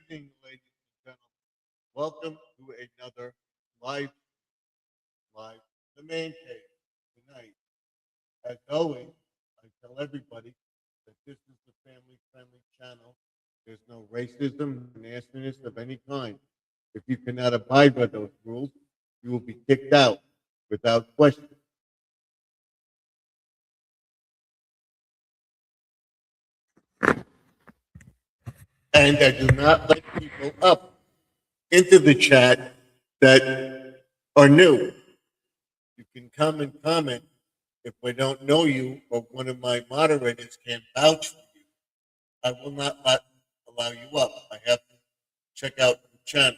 evening, ladies and gentlemen. Welcome to another live, live, the man cave tonight. As always, I tell everybody that this is a family-friendly channel. There's no racism, nastiness of any kind. If you cannot abide by those rules, you will be kicked out without question. And I do not let people up into the chat that are new. You can come and comment if we don't know you or one of my moderators can vouch for you. I will not allow you up. I have to check out the channel.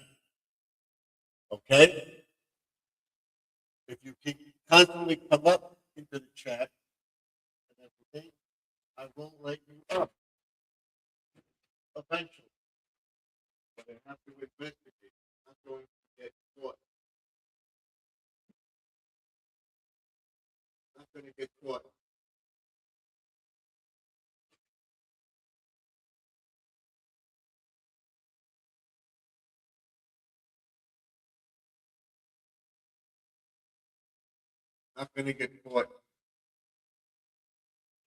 Okay? If you can constantly come up into the chat and everything, I will let you up eventually. But I have to investigate. I'm not going to get caught. I'm not going to get caught. I'm not going to get caught.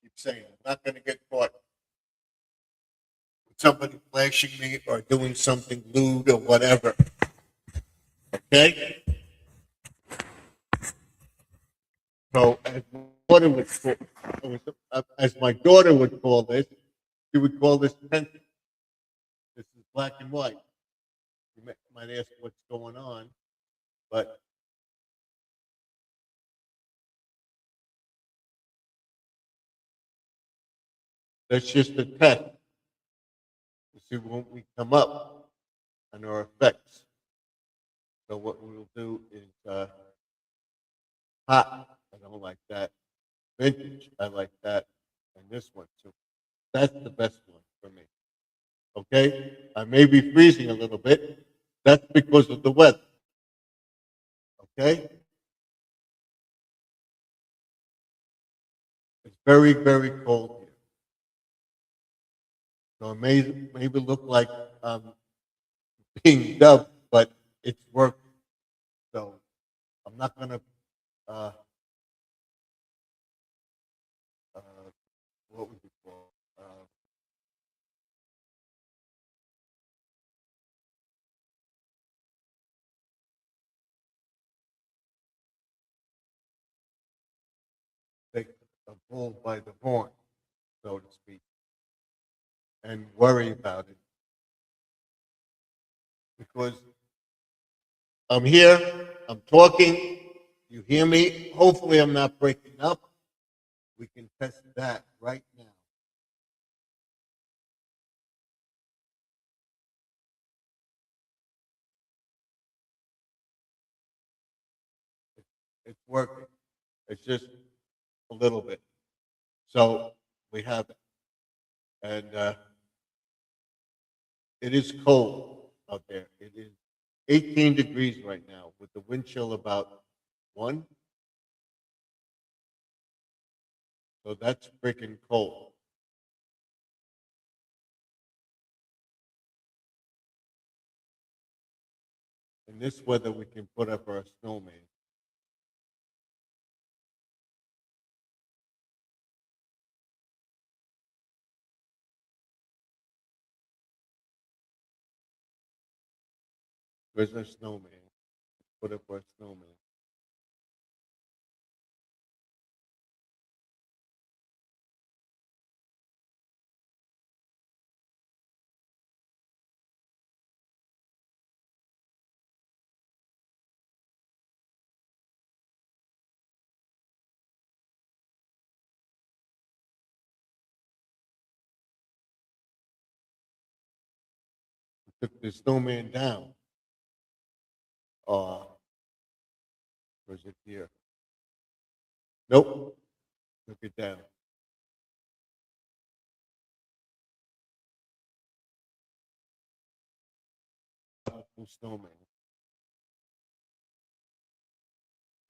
Keep saying, I'm not going to get caught. Somebody flashing me or doing something lewd or whatever. Okay? So as my daughter would call this, she would call this pencil. This is black and white. You might ask what's going on, but that's just a test to see when we come up and our effects. So what we'll do is hot. I don't like that. Vintage. I like that, and this one too. That's the best one for me. Okay, I may be freezing a little bit. That's because of the weather. Okay, it's very, very cold here. So it may maybe look like being dubbed, but it's working. So I'm not gonna uh, uh, what would you call take a bull by the horn, so to speak, and worry about it because I'm here, I'm talking, you hear me. Hopefully, I'm not breaking up. We can test that right now. It's working. It's just a little bit. So we have it. And it is cold out there. It is 18 degrees right now with the wind chill about 1. So that's freaking cold. In this weather, we can put up our snowman. Where's our snowman? Put up our snowman. We took the snowman down. Uh, where's it here? Nope. Took it down. Snowman.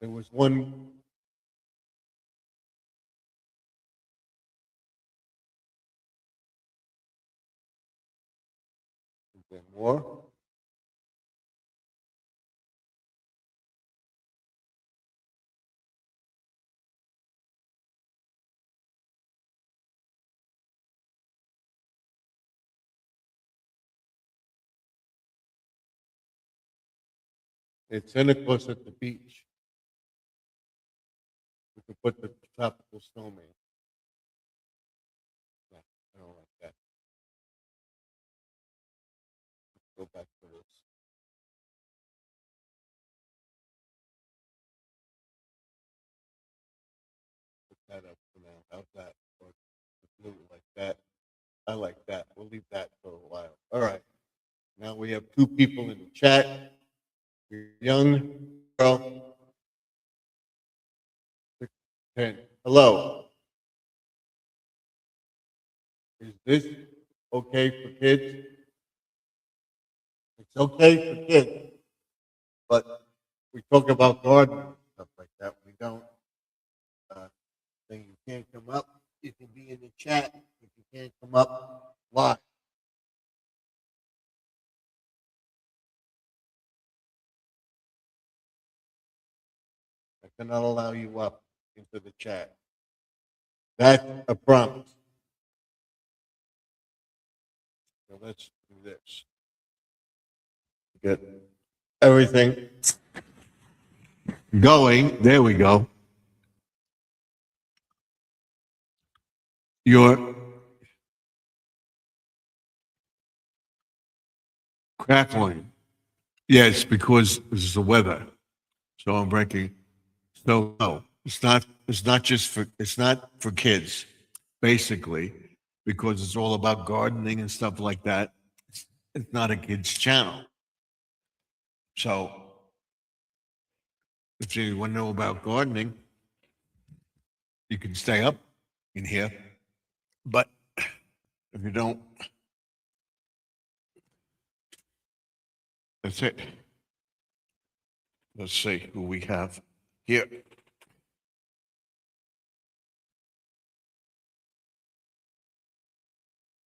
There was one. there more? It's Santa Claus at the beach. We could put the tropical snowman. No, I don't like that. Go back to this. Put that up for now. How's that? Or the blue like that. I like that. We'll leave that for a while. All right. Now we have two people in the chat. Young girl. 10. Hello. Is this okay for kids? It's okay for kids, but we talk about gardening and stuff like that. We don't think you can't come up. You can be in the chat if you can't come up live. I cannot allow you up into the chat. That's a promise. So let's do this. Get everything going. There we go. You're crackling. Yes, because this is the weather. So I'm breaking. So no, it's not just for it's not for kids, basically, because it's all about gardening and stuff like that. It's not a kids channel. So if you want to know about gardening, you can stay up in here. But if you don't, that's it. Let's see who we have here.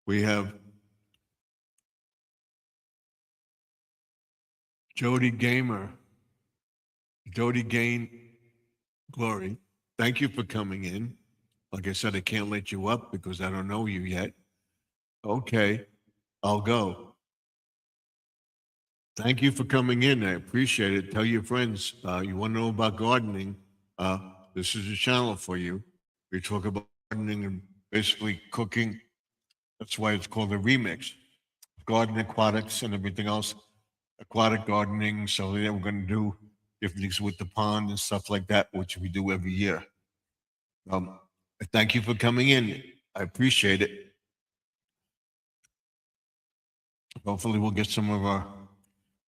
We have Jody Gamer, Jody Gain Glory. Thank you for coming in. Like I said, I can't let you up because I don't know you yet. Okay, I'll go. Thank you for coming in. I appreciate it. Tell your friends you want to know about gardening. Uh, this is a channel for you. We talk about gardening and basically cooking. That's why it's called a remix. Garden aquatics and everything else. Aquatic gardening. So yeah, we're going to do different things with the pond and stuff like that, which we do every year. Thank you for coming in. I appreciate it. Hopefully, we'll get some of our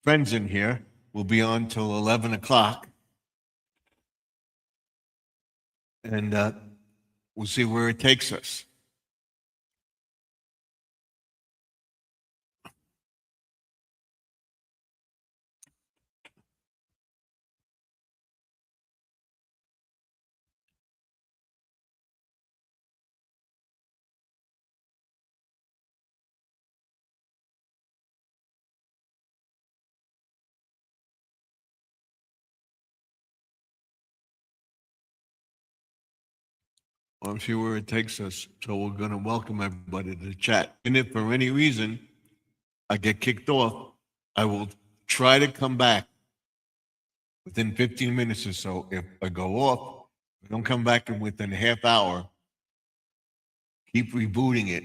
friends in here. We'll be on till 11 o'clock. And we'll see where it takes us. I'll see where it takes us. So we're going to welcome everybody to the chat. And if for any reason I get kicked off, I will try to come back within 15 minutes or so. If I go off, if I don't come back in within a half hour, keep rebooting it.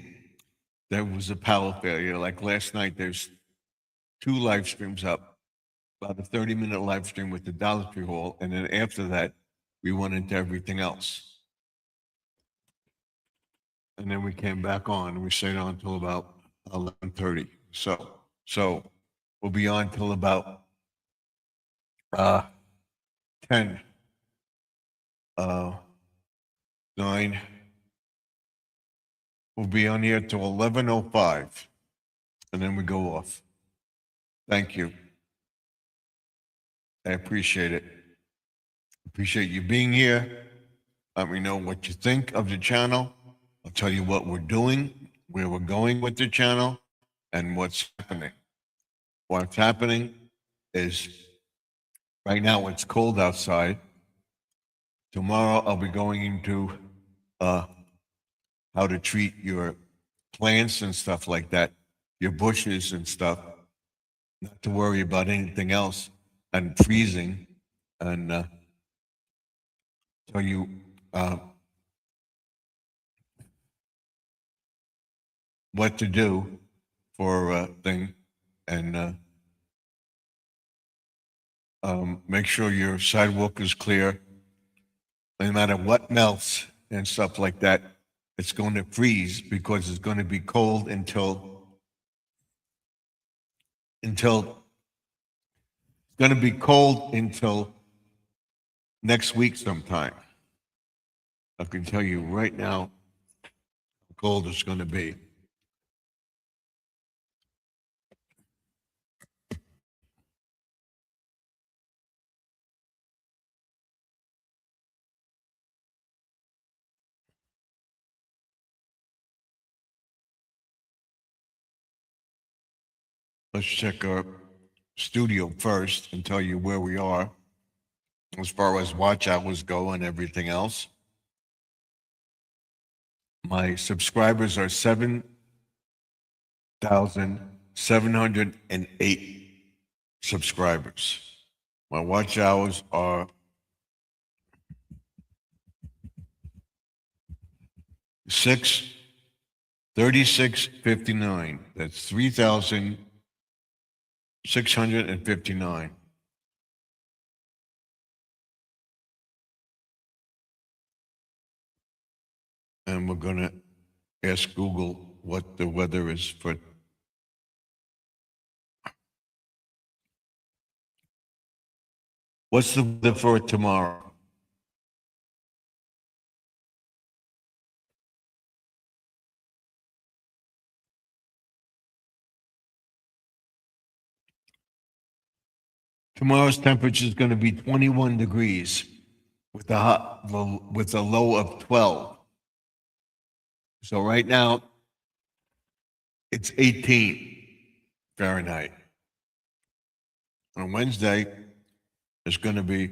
There was a power failure. Like last night, there's 2 live streams up, about a 30-minute live stream with the Dollar Tree Hall. And then after that, we went into everything else. And then we came back on and we stayed on until about 11:30. So we'll be on till about 10, 9. We'll be on here till 11:05, and then we go off. Thank you. I appreciate it. Appreciate you being here. Let me know what you think of the channel. I'll tell you what we're doing, where we're going with the channel, and what's happening. What's happening is right now it's cold outside. Tomorrow I'll be going into uh, how to treat your plants and stuff like that, your bushes and stuff, not to worry about anything else and freezing and tell you uh, what to do for thing and make sure your sidewalk is clear. No matter what melts and stuff like that, it's going to freeze because it's going to be cold until it's going to be cold until next week sometime. I can tell you right now how cold it's going to be. Let's check our studio first and tell you where we are as far as watch hours go and everything else. My subscribers are 7,708 subscribers. My watch hours are 3659. That's 3,659. And we're going to ask Google what the weather is for. What's the weather for tomorrow? Tomorrow's temperature is going to be 21 degrees with with a low of 12. So right now it's 18 Fahrenheit. On Wednesday, it's going to be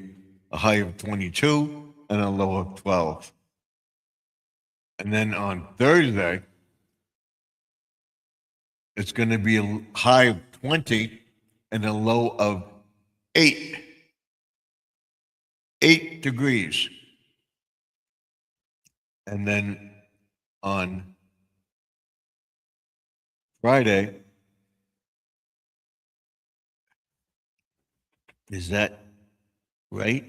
a high of 22 and a low of 12. And then on Thursday, it's going to be a high of 20 and a low of 8. 8 degrees. And then on Friday, is that right?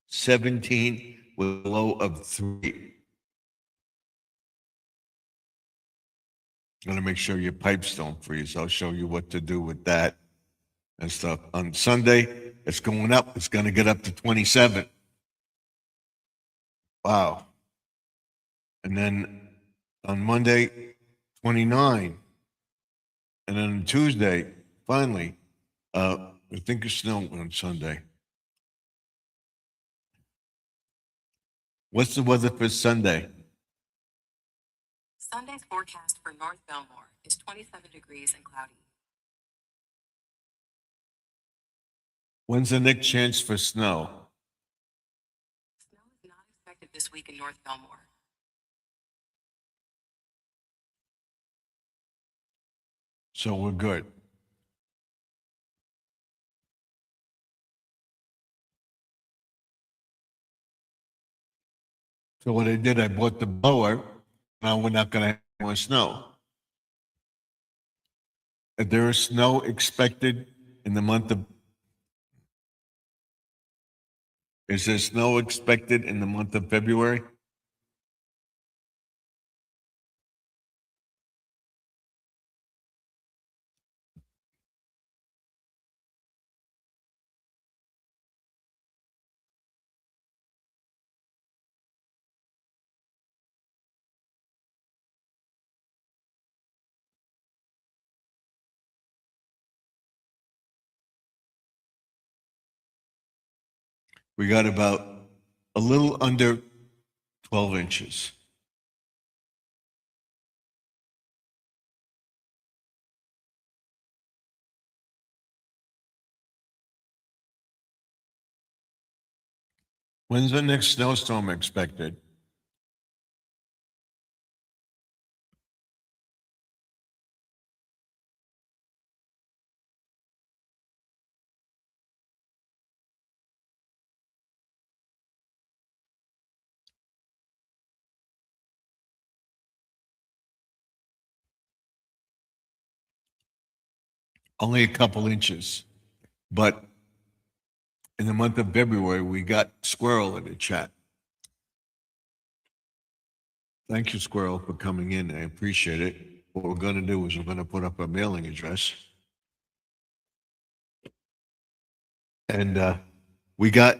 17 with a low of 3. I'm going to make sure your pipes don't freeze. I'll show you what to do with that and stuff. On Sunday, it's going up. It's going to get up to 27. Wow. And then on Monday, 29. And then on Tuesday, finally, I think it's snow on Sunday. What's the weather for Sunday? Sunday's forecast for North Belmore is 27 degrees and cloudy. When's the next chance for snow? Snow is not expected this week in North Belmore. So we're good. So what I did, I bought the blower. Now we're not going to have more snow. If there is snow expected in the month of, is there snow expected in the month of February? We got about a little under 12 inches. When's the next snowstorm expected? Only a couple inches. But in the month of February, we got Squirrel in the chat. Thank you, Squirrel, for coming in. I appreciate it. What we're going to do is we're going to put up a mailing address. And we got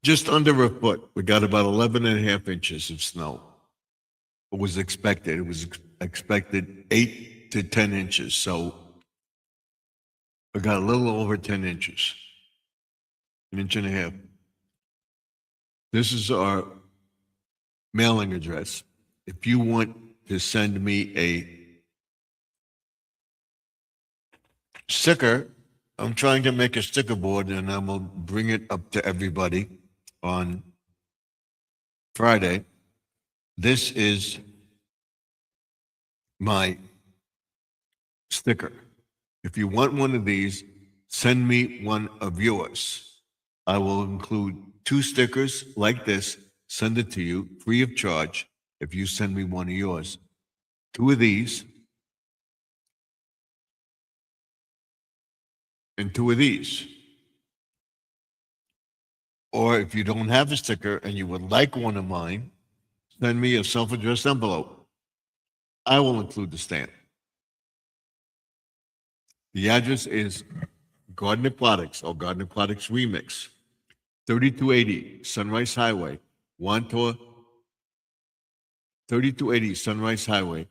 just under a foot. We got about 11 and a half inches of snow. It was expected. It was expected 8 to 10 inches. So we got a little over 10 inches, an inch and a half. This is our mailing address. If you want to send me a sticker, I'm trying to make a sticker board and I'm going to bring it up to everybody on Friday. This is my sticker. If you want one of these, send me one of yours. I will include 2 stickers like this, send it to you free of charge if you send me one of yours. 2 of these and 2 of these. Or if you don't have a sticker and you would like one of mine, send me a self-addressed envelope. I will include the stamp. The address is Garden Aquatics or Garden Aquatics Remix, 3280 Sunrise Highway, Wantor, 3280 Sunrise Highway,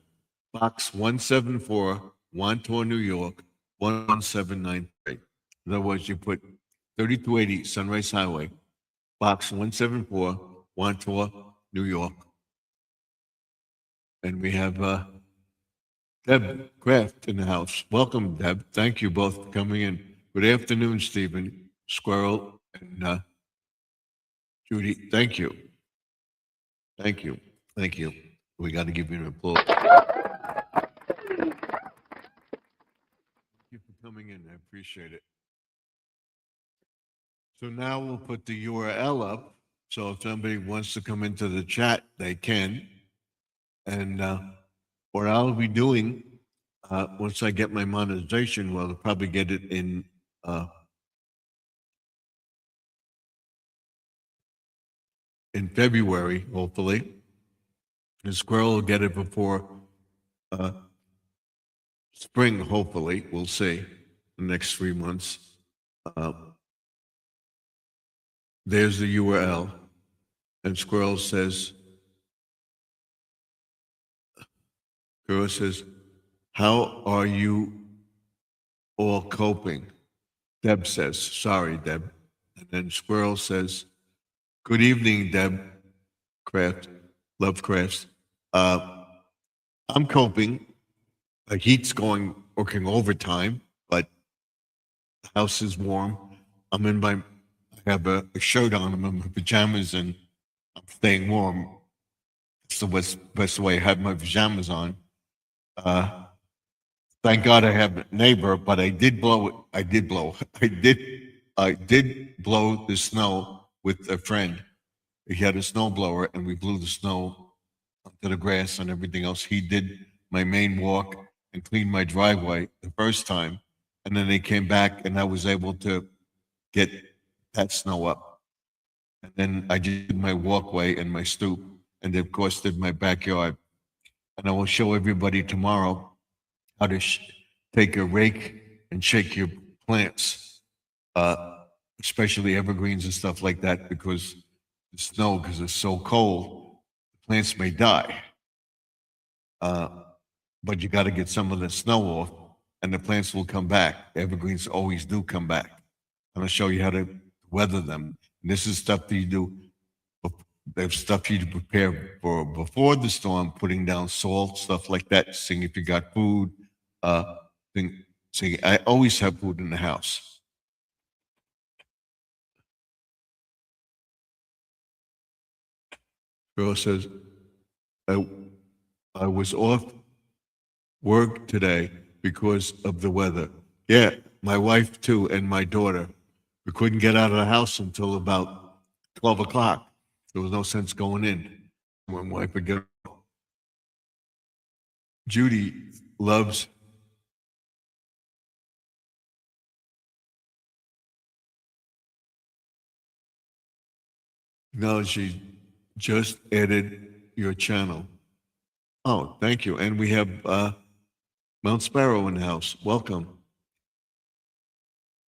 Box 174, Wantor, New York, 11793. In other words, you put 3280 Sunrise Highway, Box 174, Wantor, New York. And we have Deb Kraft in the house. Welcome, Deb. Thank you both for coming in. Good afternoon, Stephen, Squirrel, and Judy. Thank you. Thank you. Thank you. We got to give you an applause. Thank you for coming in. I appreciate it. So now we'll put the URL up. So if somebody wants to come into the chat, they can. And what I'll be doing once I get my monetization, well, I'll probably get it in February, hopefully. The Squirrel will get it before spring, hopefully. We'll see the next 3 months. There's the URL. And Squirrel says, how are you all coping? Deb says, sorry, Deb. And then Squirrel says, good evening, Deb Kraft, Love Crafts. I'm coping. The heat's working overtime, but the house is warm. I have a shirt on, I'm in my pajamas, and I'm staying warm. It's the best way I have my pajamas on. Thank God I have a neighbor, but I did blow the snow with a friend. He had a snow blower and we blew the snow onto the grass and everything else. He did my main walk and cleaned my driveway the first time. And then they came back and I was able to get that snow up. And then I did my walkway and my stoop and of course did my backyard. And I will show everybody tomorrow how to take a rake and shake your plants, especially evergreens and stuff like that, because the snow, because it's so cold, the plants may die. But you got to get some of the snow off, and the plants will come back. The evergreens always do come back. I'm going to show you how to weather them. And this is stuff that you do. There's stuff you prepare for before the storm, putting down salt, stuff like that, seeing if you got food. See, I always have food in the house. Girl says, I, I was off work today because of the weather. Yeah, my wife too, and my daughter. We couldn't get out of the house until about 12 o'clock. There was no sense going in. My wife would get. Judy loves. No, she just added your channel. Oh, thank you. And we have Mount Sparrow in the house. Welcome.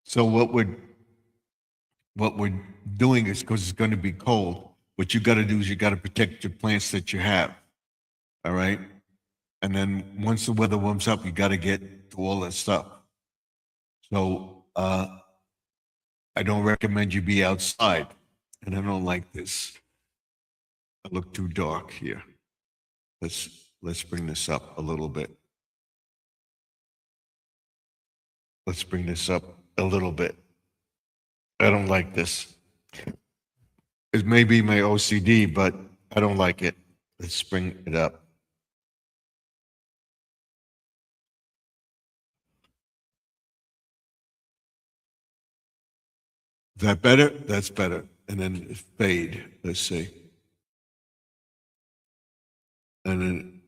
So what we're doing is because it's going to be cold. What you got to do is you got to protect your plants that you have. All right. And then once the weather warms up, you got to get to all that stuff. So I don't recommend you be outside, and I don't like this. I look too dark here. Let's bring this up a little bit. Let's bring this up a little bit. I don't like this. It may be my OCD, but I don't like it. Let's bring it up. Is that better? That's better. And then fade. Let's see. And then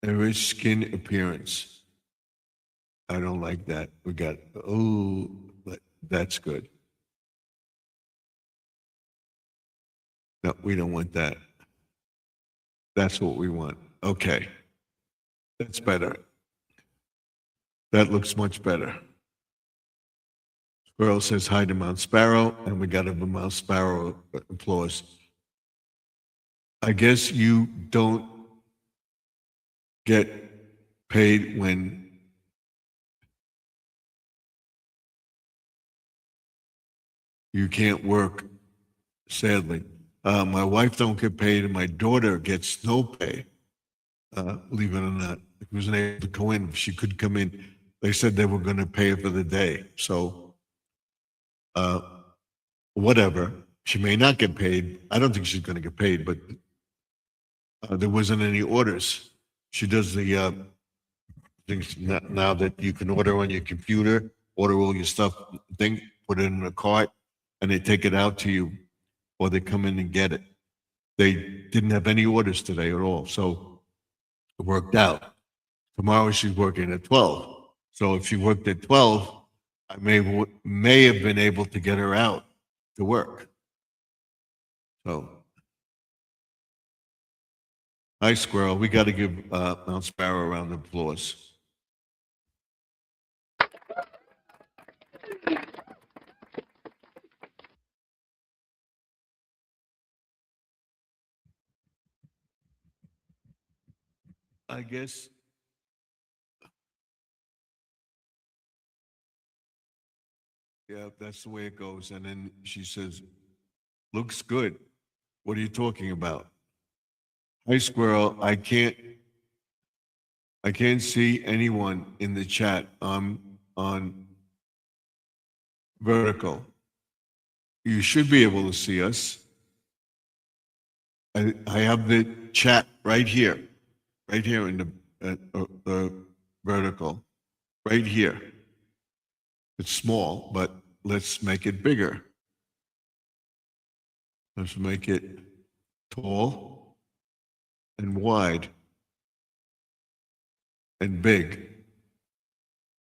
average skin appearance. I don't like that. We got, oh, that's good. No, we don't want that. That's what we want. Okay. That's better. That looks much better. Squirrel says hi to Mount Sparrow, and we got a Mount Sparrow applause. I guess you don't get paid when you can't work, sadly. My wife don't get paid, and my daughter gets no pay, believe it or not. She wasn't able to go in. She could come in. They said they were going to pay her for the day. So, whatever. She may not get paid. I don't think she's going to get paid, but there wasn't any orders. She does the things now that you can order on your computer, order all your stuff, put it in a cart, and they take it out to you, or they come in and get it. They didn't have any orders today at all, so it worked out. Tomorrow she's working at 12. So if she worked at 12, I may have been able to get her out to work. So, hi, Squirrel. We got to give Mount Sparrow a round of applause. I guess yeah, that's the way it goes. And then she says, looks good. What are you talking about? Hi, Squirrel. I can't see anyone in the chat. On vertical. You should be able to see us. I have the chat right here in the vertical, right here. It's small, but let's make it bigger. Let's make it tall and wide and big.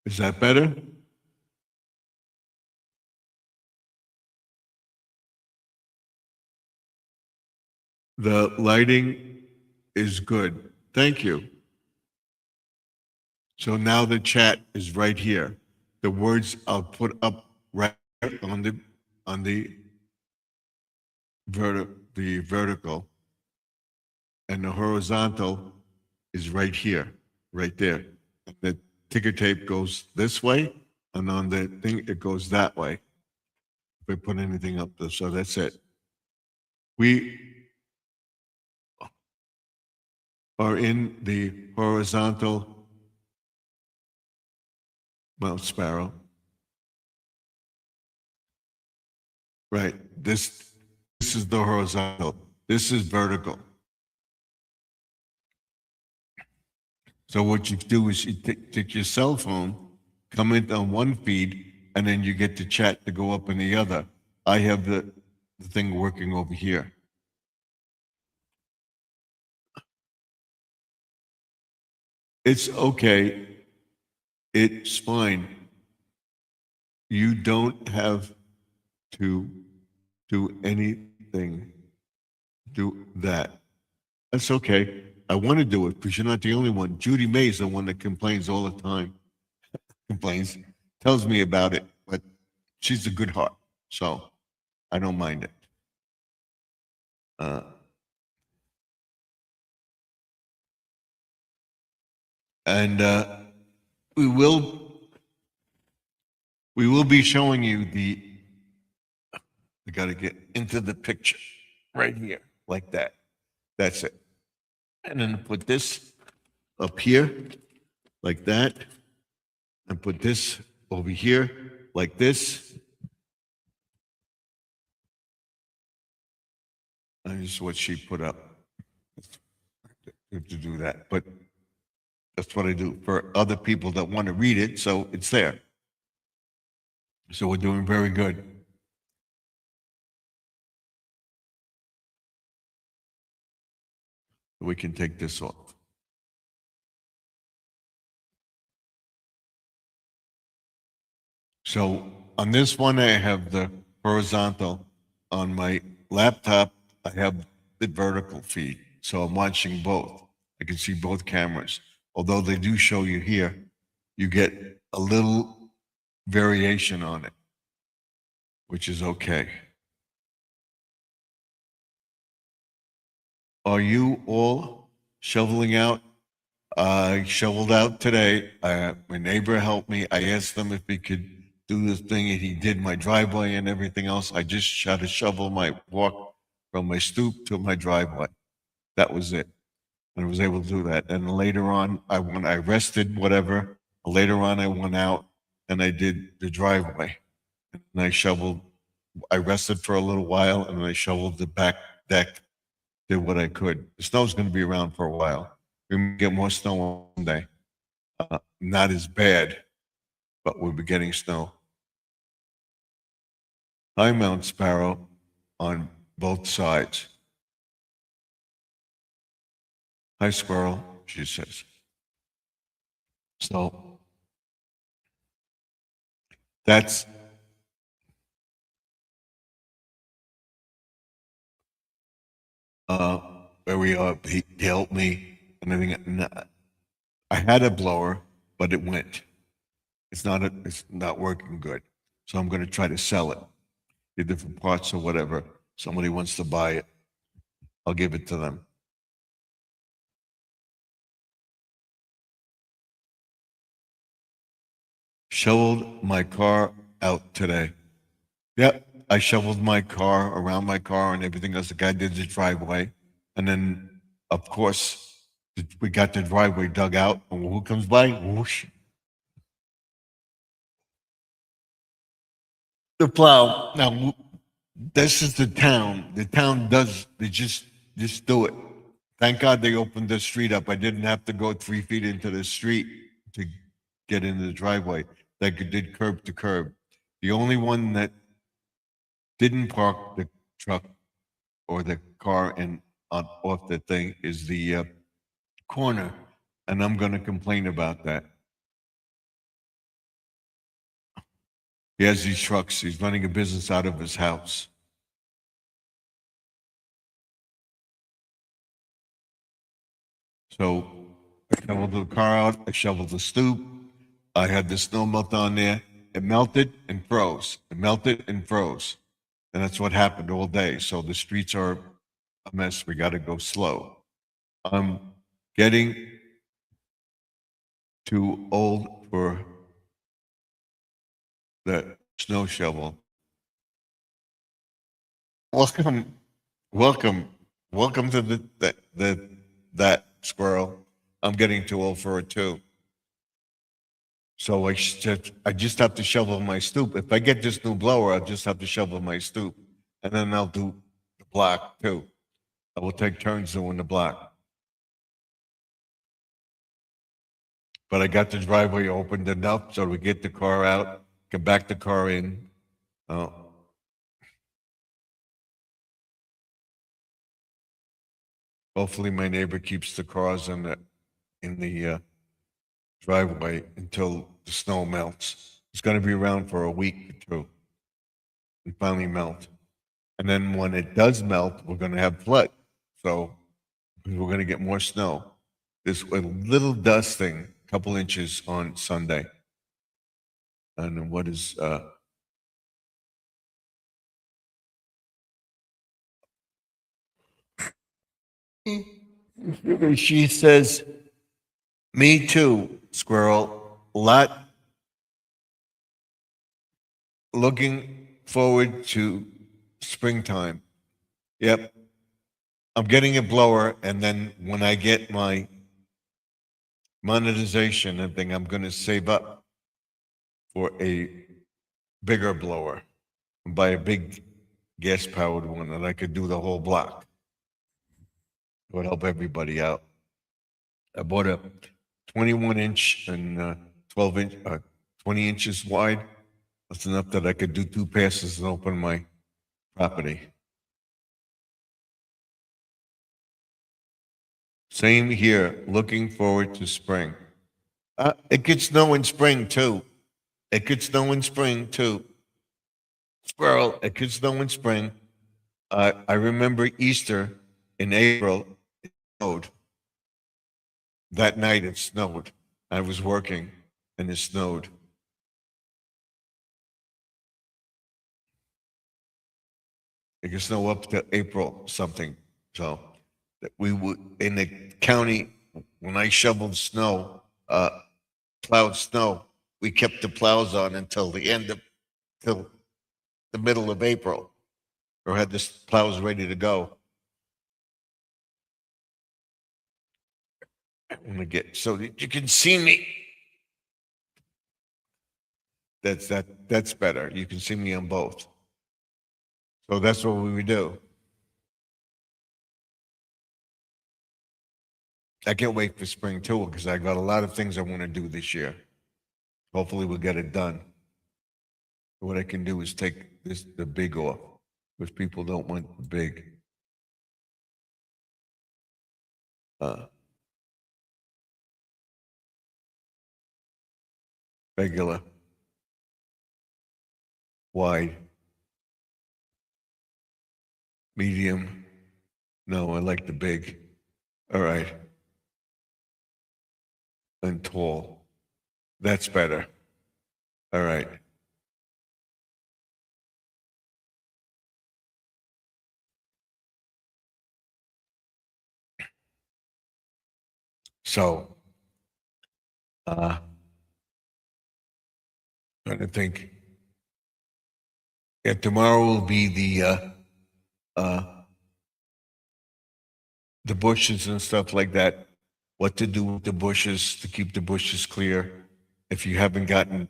Is that better? The lighting is good. Thank you. So now the chat is right here. The words I'll put up right on the vertical, and the horizontal is right here, right there. And the ticker tape goes this way, and on the thing it goes that way. If I put anything up there, so that's it. We are in the horizontal Mount Sparrow. Right. This This is the horizontal. This is vertical. So what you do is you take your cell phone, come in on one feed, and then you get the chat to go up in the other. I have the thing working over here. It's okay. It's fine. You don't have to do anything. Do that. That's okay. I want to do it because you're not the only one. Judy May is the one that complains all the time. Complains, tells me about it, but she's a good heart, so I don't mind it. Uh, and we will be showing you the. I got to get into the picture right here, like that. That's it. And then put this up here, like that, and put this over here, like this. And this is what she put up to do that. But that's what I do for other people that want to read it, so it's there. So we're doing very good. We can take this off. So on this one, I have the horizontal. On my laptop, I have the vertical feed. So I'm watching both. I can see both cameras. Although they do show you here, you get a little variation on it, which is okay. Are you all shoveling out? I shoveled out today. My neighbor helped me. I asked him if he could do this thing, and he did my driveway and everything else. I just had to shovel my walk from my stoop to my driveway. That was it. And I was able to do that. And later on, when I rested, whatever, later on I went out and I did the driveway. And I rested for a little while, and then I shoveled the back deck, did what I could. The snow's going to be around for a while. We may get more snow on Sunday. Not as bad, but we'll be getting snow. Hi, Mount Sparrow, on both sides. Hi, Squirrel, she says. So that's where we are. He helped me and everything. I had a blower, but it went. It's not working good. So I'm going to try to sell it. The different parts or whatever. Somebody wants to buy it, I'll give it to them. Shoveled my car out today. Yep, I shoveled my car, around my car and everything else. The guy did the driveway. And then, of course, we got the driveway dug out. And who comes by? Whoosh. The plow. Now, this is the town. The town they just do it. Thank God they opened the street up. I didn't have to go 3 feet into the street to get into the driveway. They did curb to curb. The only one that didn't park the truck or the car off the thing is the corner, and I'm going to complain about that. He has these trucks. He's running a business out of his house. So I shoveled the car out. I shoveled the stoop. I had the snow melt on there. It melted and froze. It melted and froze. And that's what happened all day. So the streets are a mess. We got to go slow. I'm getting too old for the snow shovel. Welcome, welcome to that squirrel. I'm getting too old for it too. So I just have to shovel my stoop. If I get this new blower, I'll just have to shovel my stoop, and then I'll do block too. I will take turns doing the block. But I got the driveway opened enough so we get the car out, can back the car in. Oh. Hopefully my neighbor keeps the cars in the driveway until the snow melts. It's going to be around for a week or two and finally melt. And then when it does melt, we're going to have flood. So we're going to get more snow. There's a little dusting, a couple inches on Sunday. And what is she says, me too, squirrel. Lot looking forward to springtime. Yep. I'm getting a blower, and then when I get my monetization and thing, I'm going to save up for a bigger blower and buy a big gas powered one that I could do the whole block. It would help everybody out. I bought a 21 inch and 12 inch, 20 inches wide. That's enough that I could do 2 passes and open my property. Same here, looking forward to spring. It could snow in spring too. It could snow in spring too. Squirrel, it could snow in spring. I remember Easter in April, it snowed. That night it snowed. I was working and it snowed. It could snow up to April something. So that we would in the county when I shoveled snow, plowed snow, we kept the plows on until till the middle of April, or had the plows ready to go. I want to get so that you can see me. That's better. You can see me on both. So that's what we would do. I can't wait for spring too because I got a lot of things I want to do this year. Hopefully we'll get it done. What I can do is take the big off, because people don't want the big. Regular, wide, medium. No, I like the big. All right. And tall. That's better. All right. So, trying to think. Yeah, tomorrow will be the bushes and stuff like that. What to do with the bushes to keep the bushes clear. If you haven't gotten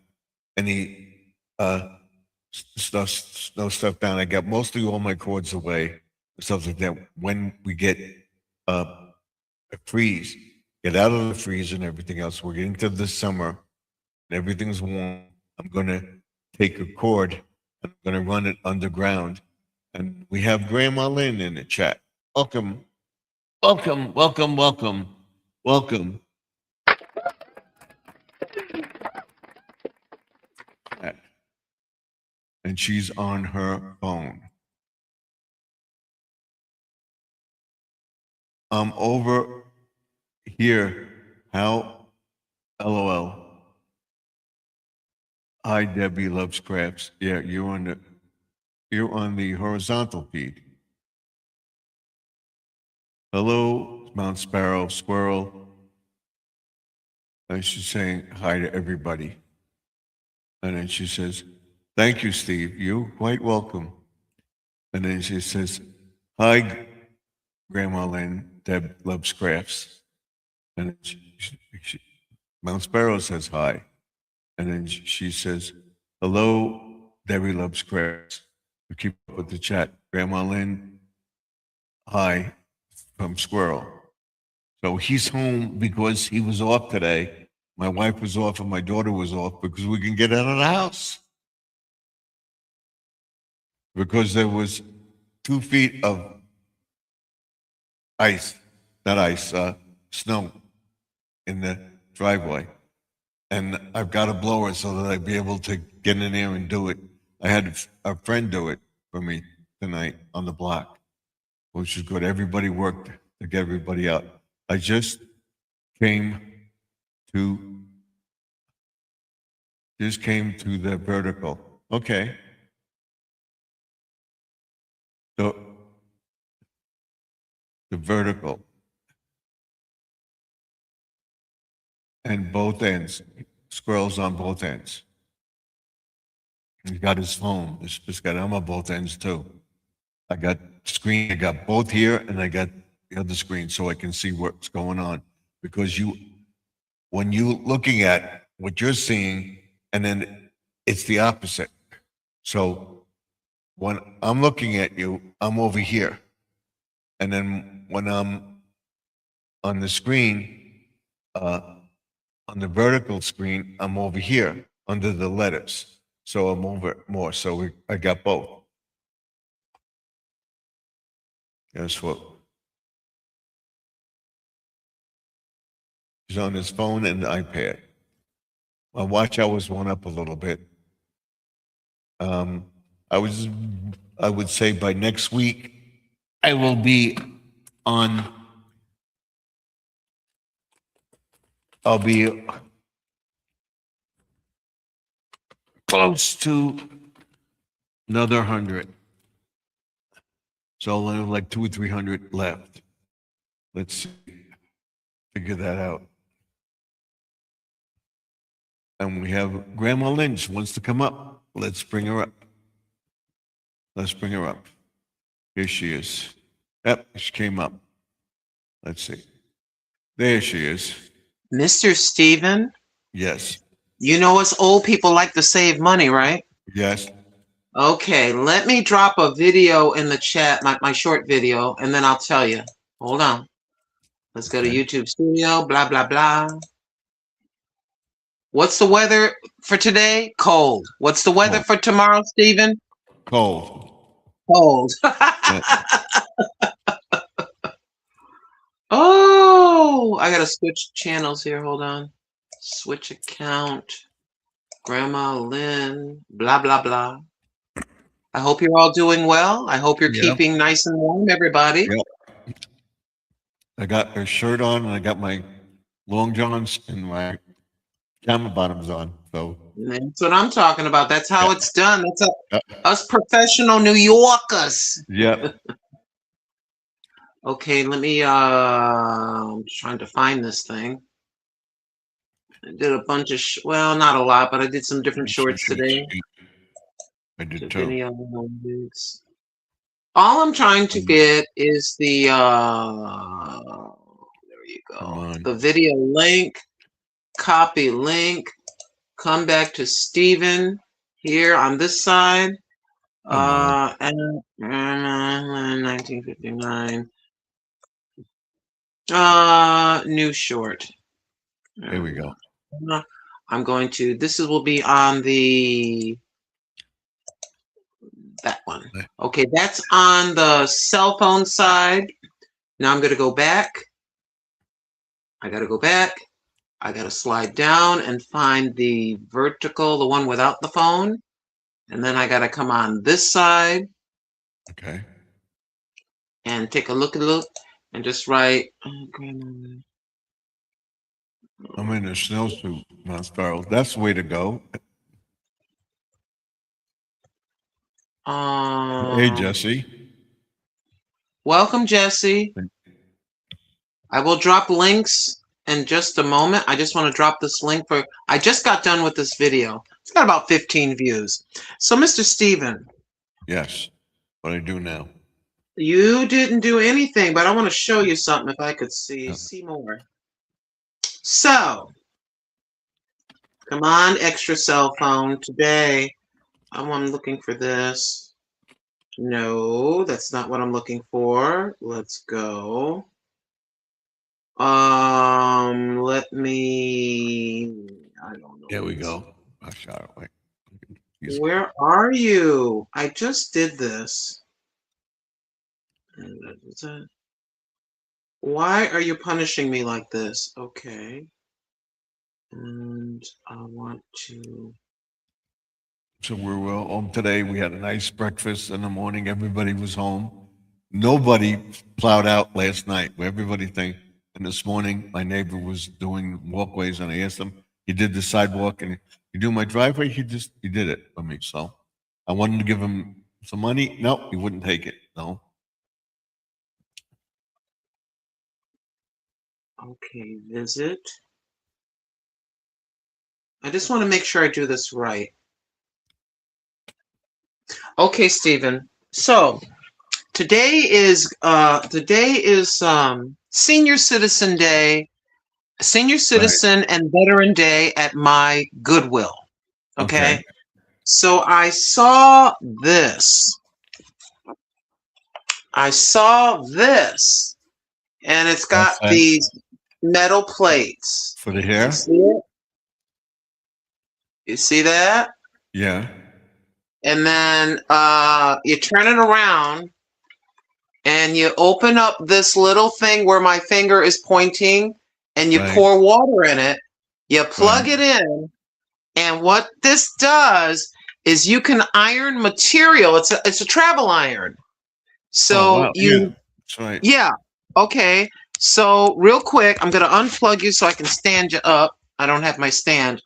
any snow stuff down, I got mostly all my cords away, stuff like that. When we get a freeze, get out of the freeze and everything else. We're getting to the summer and everything's warm. I'm gonna take a cord and I'm gonna run it underground. And we have Grandma Lynn in the chat. Welcome, welcome, welcome, welcome, welcome. And she's on her phone. I'm over here. How? LOL. Hi, Debbie loves crafts. Yeah, you're on the horizontal feed. Hello, Mount Sparrow, Squirrel. And she's saying hi to everybody. And then she says, thank you, Steve. You're quite welcome. And then she says, hi, Grandma Lynn. Deb loves crafts. And then Mount Sparrow says hi. And then she says, hello, Debbie loves crafts. We keep up with the chat. Grandma Lynn, high from Squirrel. So he's home because he was off today. My wife was off and my daughter was off because we can get out of the house. Because there was 2 feet of ice, not ice, snow in the driveway. And I've got a blower so that I'd be able to get in there and do it. I had a friend do it for me tonight on the block, which is good. Everybody worked to get everybody out. I just came to the vertical. Okay. So the vertical and both ends, Squirrel's on both ends. He's got his phone. It's got him on both ends too. I got screen. I got both here, and I got the other screen so I can see what's going on. Because when you looking at what you're seeing, and then it's the opposite. So when I'm looking at you, I'm over here, and then when I'm on the screen, on the vertical screen, I'm over here under the letters. So I'm over more. So I got both. Guess what? He's on his phone and the iPad. My watch hours went up a little bit. I would say by next week, I will be on. I'll be close to another 100. So only like 200 or 300 left. Let's see. Figure that out. And we have Grandma Lynch wants to come up. Let's bring her up. Let's bring her up. Here she is. Yep, she came up. Let's see. There she is. Mr. Steven, Yes. you know us old people like to save money, right? Yes. Okay, let me drop a video in the chat, my short video, and then I'll tell you. Hold on. Let's go to Okay. YouTube Studio, blah, blah, blah. What's the weather for today? Cold. What's the weather Cold. for tomorrow, Steven? Cold. Cold. Yeah. Oh, I gotta switch channels here. Hold on. Switch account. Grandma Lynn, blah, blah, blah. I hope you're all doing well. I hope you're Yeah. keeping nice and warm, everybody. Yeah. I got a shirt on and I got my long johns and my camel bottoms on. So That's what I'm talking about. That's how Yeah. it's done. That's Yeah. us professional New Yorkers. yeah. Okay, let me I'm trying to find this thing. I did a bunch of well, not a lot, but I did some different shorts today. I did The too. video links. All I'm trying to get is the there you Come go. on. The video link, copy link, come back to Steven here on this side. And 1959. New short. Here we go. I'm going to, will be on that one. Okay, that's on the cell phone side. Now I'm going to go back. I got to go back. I got to slide down and find the vertical, the one without the phone. And then I got to come on this side. Okay. And take a look and just write. I'm in a snowsuit, Mount Sparrow. That's the way to go. Hey, Jesse. Welcome, Jesse. I will drop links in just a moment. I just want to drop this link for, I just got done with this video. It's got about 15 views. So, Mr. Steven. Yes. What I do now. You didn't do anything, but I want to show you something if I could see more. So, come on, extra cell phone. Today, I'm looking for this. No, that's not what I'm looking for. Let's go. Let me. I don't know. There we go. I shot it away. Where are you? I just did this. Why are you punishing me like this? Okay. And I want to. So we were home today. We had a nice breakfast in the morning. Everybody was home. Nobody plowed out last night. Everybody think. And this morning, my neighbor was doing walkways, and I asked him. He did the sidewalk, and you do my driveway. He did it for me. So I wanted to give him some money. No, he wouldn't take it. No. Okay, visit. I just want to make sure I do this right. Okay, Stephen. So today is Senior Citizen Day, Senior Citizen and Veteran Day at my Goodwill. Okay. So I saw this. And it's got Okay. these metal plates. For the hair? You see it? You see that? Yeah. And then you turn it around and you open up this little thing where my finger is pointing and you Right. pour water in it. You plug Right. it in. And what this does is you can iron material. It's a travel iron. So Oh, wow. Yeah. That's right. yeah. Okay. So real quick, I'm going to unplug you so I can stand you up. I don't have my stand.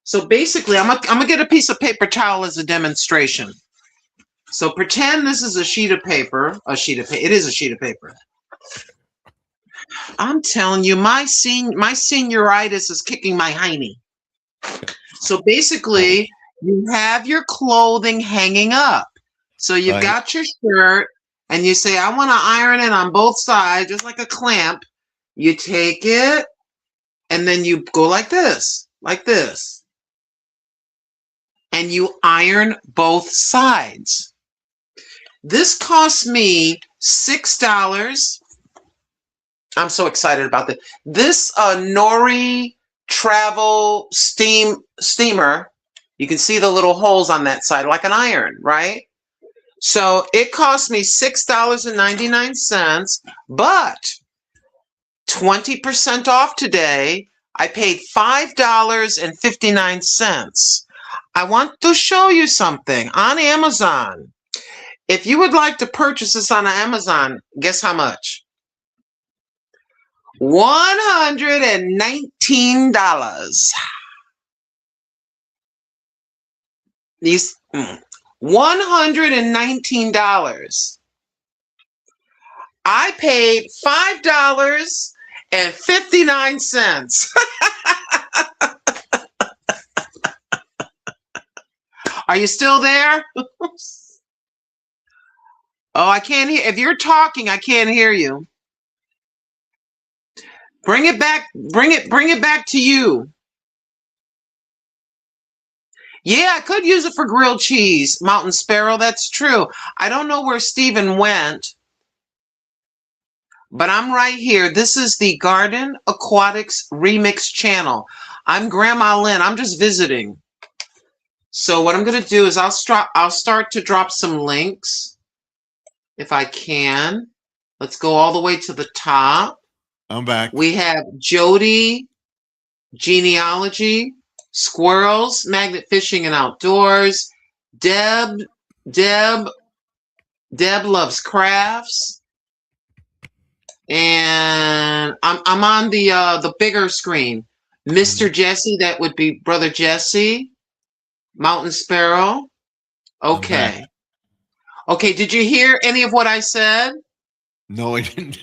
So basically, I'm gonna get a piece of paper towel as a demonstration. So pretend this is a sheet of paper. It is a sheet of paper. I'm telling you, my senioritis is kicking my hiney. So basically, you have your clothing hanging up. So you've Right. got your shirt, and you say, I want to iron it on both sides, just like a clamp. You take it, and then you go like this. And you iron both sides. This cost me $6. I'm so excited about this. This Nori travel steamer, you can see the little holes on that side, like an iron, right? So it cost me $6.99, but 20% off today. I paid $5.59. I want to show you something on Amazon. If you would like to purchase this on Amazon, guess how much? $119. These $119. I paid $5.59. Are you still there? Oh, I can't hear. If you're talking, I can't hear you. Bring it back. Bring it back to you. Yeah, I could use it for grilled cheese. Mountain Sparrow, that's true. I don't know where Stephen went, but I'm right here. This is the Garden Aquatics Remix channel. I'm Grandma Lynn. I'm just visiting. So what I'm going to do is I'll start to drop some links if I can. Let's go all the way to the top. I'm back. We have Jody, Genealogy, Squirrels, Magnet Fishing and Outdoors, Deb loves crafts, and I'm on the bigger screen. Mr. Jesse, that would be Brother Jesse. Mountain Sparrow. Okay. Okay, did you hear any of what I said? No, I didn't.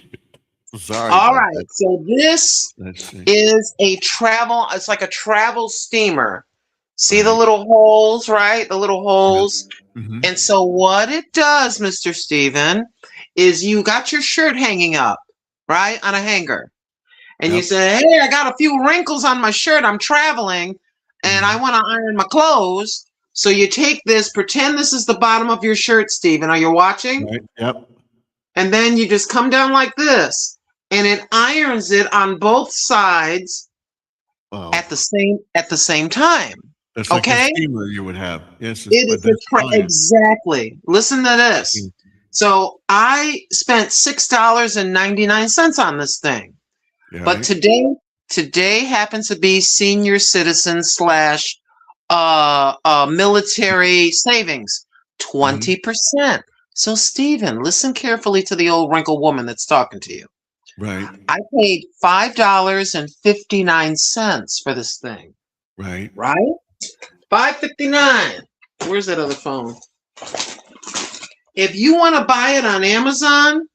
Sorry. All right. So this Let's see. is it's like a travel steamer. See the little holes, right? The little holes. Mhm. And so what it does, Mr. Stephen, is you got your shirt hanging up, right? On a hanger. And you say, hey, I got a few wrinkles on my shirt. I'm traveling and I want to iron my clothes. So you take this, pretend this is the bottom of your shirt, Stephen. Are you watching? Right. Yep. And then you just come down like this, and it irons it on both sides Wow. at the same time. That's like a Okay? steamer you would have. Yes, It but is that's iron. exactly. Listen to this. So I spent $6.99 on this thing. Yeah, But right? today happens to be senior citizen slash military savings, Mhm. 20%. So Stephen, listen carefully to the old wrinkled woman that's talking to you. Right. I paid $5.59 for this thing, Right. right? $5.59. Where's that other phone? If you want to buy it on Amazon,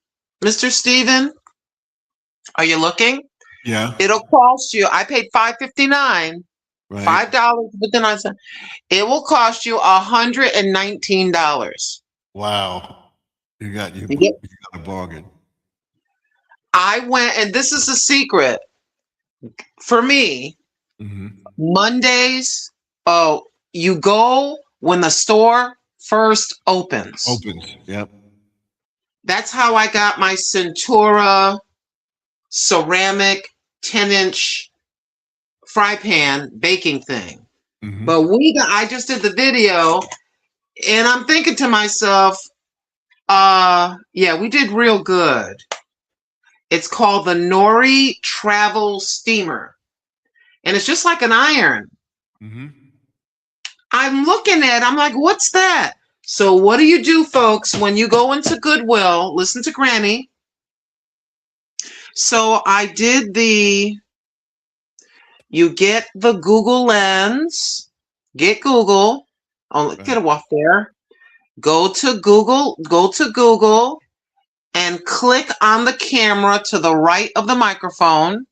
Mr. Stephen, are you looking? Yeah. It'll cost you. I paid $5.59. Right. $5.59. It will cost you $119. Wow. You got You get. a bargain. I went, and this is a secret for me. Mm-hmm. Mondays. Oh, you go when the store first opens. Opens. Yep. That's how I got my Centura ceramic 10-inch fry pan baking thing. Mm-hmm. But I just did the video, and I'm thinking to myself, yeah, we did real good. It's called the Nori Travel Steamer, and it's just like an iron. Mm-hmm. I'm looking at it, I'm like, what's that? So what do you do, folks, when you go into Goodwill? Listen to Granny. So I did you get the Google Lens, get Google, oh, get it off there. Go to Google and click on the camera to the right of the microphone.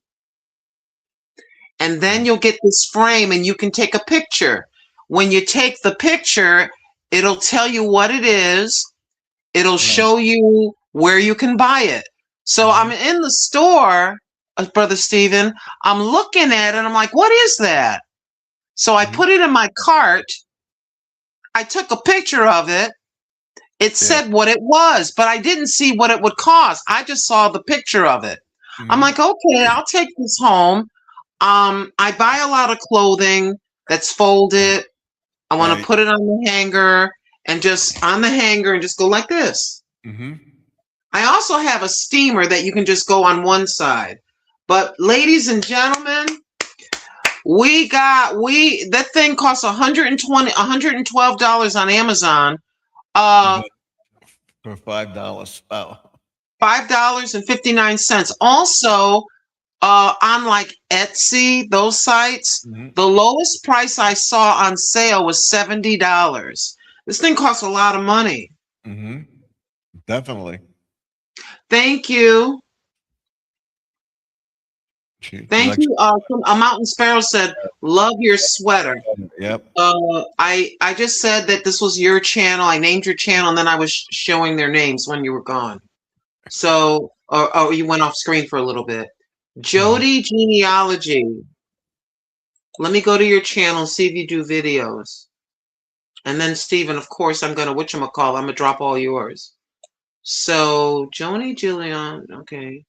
And then you'll get this frame and you can take a picture. When you take the picture, it'll tell you what it is. It'll show you where you can buy it. So I'm in the store, Brother Stephen. I'm looking at it and I'm like, what is that? So I put it in my cart. I took a picture of it. It said what it was, but I didn't see what it would cost. I just saw the picture of it. I'm like, okay, I'll take this home. I buy a lot of clothing that's folded. I want to put it on the hanger and just go like this. Mm-hmm. I also have a steamer that you can just go on one side. But ladies and gentlemen, that thing costs $112 on Amazon. For $5. Wow. $5.59. Also, on like Etsy, those sites, the lowest price I saw on sale was $70. This thing costs a lot of money. Mm-hmm. Definitely. Thank you. Thank you. A Mountain Sparrow said, love your sweater. Yep. I just said that this was your channel. I named your channel, and then I was showing their names when you were gone. So, you went off screen for a little bit. Jody Genealogy. Let me go to your channel and see if you do videos. And then Stephen, of course, I'm gonna whatchamacall, I'm gonna drop all yours. So Joni Gillian, okay.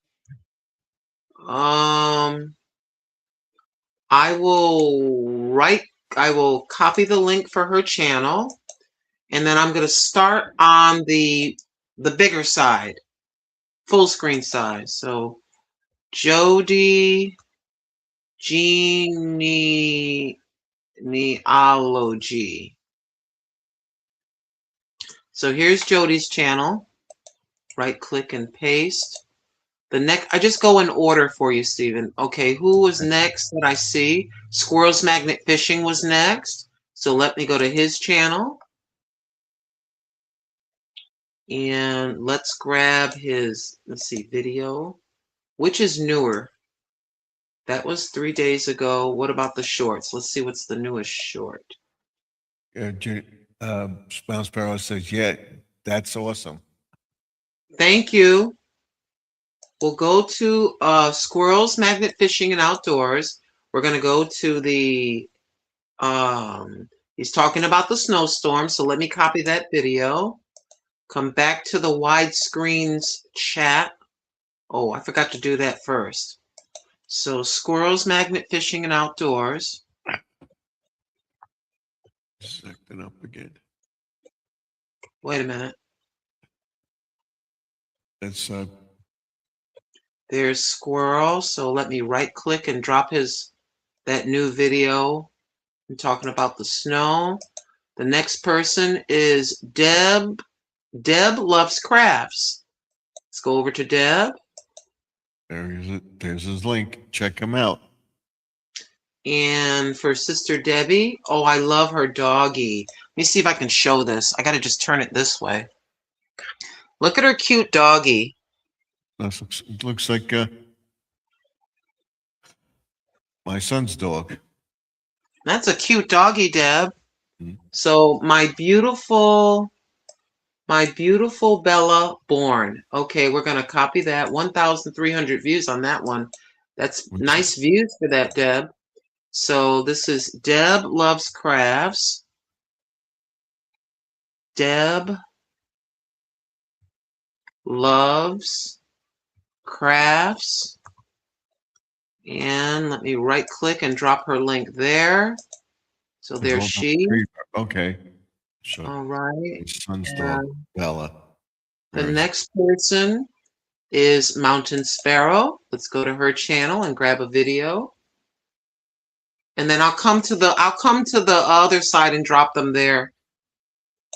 I will copy the link for her channel, and then I'm gonna start on the bigger side, full screen size. So Jody Genealogy. So here's Jody's channel. Right click and paste. I just go in order for you, Stephen. Okay, who was next that I see? Squirrels Magnet Fishing was next. So let me go to his channel. And let's grab his, let's see, video. Which is newer? That was 3 days ago. What about the shorts? Let's see what's the newest short. Spouse Sparrow says, yeah, that's awesome. Thank you. We'll go to Squirrels Magnet Fishing and Outdoors. We're going to go to the He's talking about the snowstorm. So let me copy that video. Come back to the widescreens chat. Oh, I forgot to do that first. So squirrels, magnet fishing, and outdoors. It's acting up again. Wait a minute. That's There's squirrel. So let me right click and drop that new video. I'm talking about the snow. The next person is Deb. Deb loves crafts. Let's go over to Deb. there's his link. Check him out. And for Sister Debbie, oh, I love her doggy. Let me see if I can show this. I got to just turn it this way. Look at her cute doggy. Looks like my son's dog. That's a cute doggy, Deb. Mhm. So my beautiful Bella Born. Okay, we're going to copy that. 1,300 views on that one. That's nice views for that, Deb. So this is Deb Loves Crafts. Deb Loves Crafts. And let me right click and drop her link there. So there's she. Okay. So All right. his son's dog, Bella. The next person is Mountain Sparrow. Let's go to her channel and grab a video. And then I'll come to the other side and drop them there.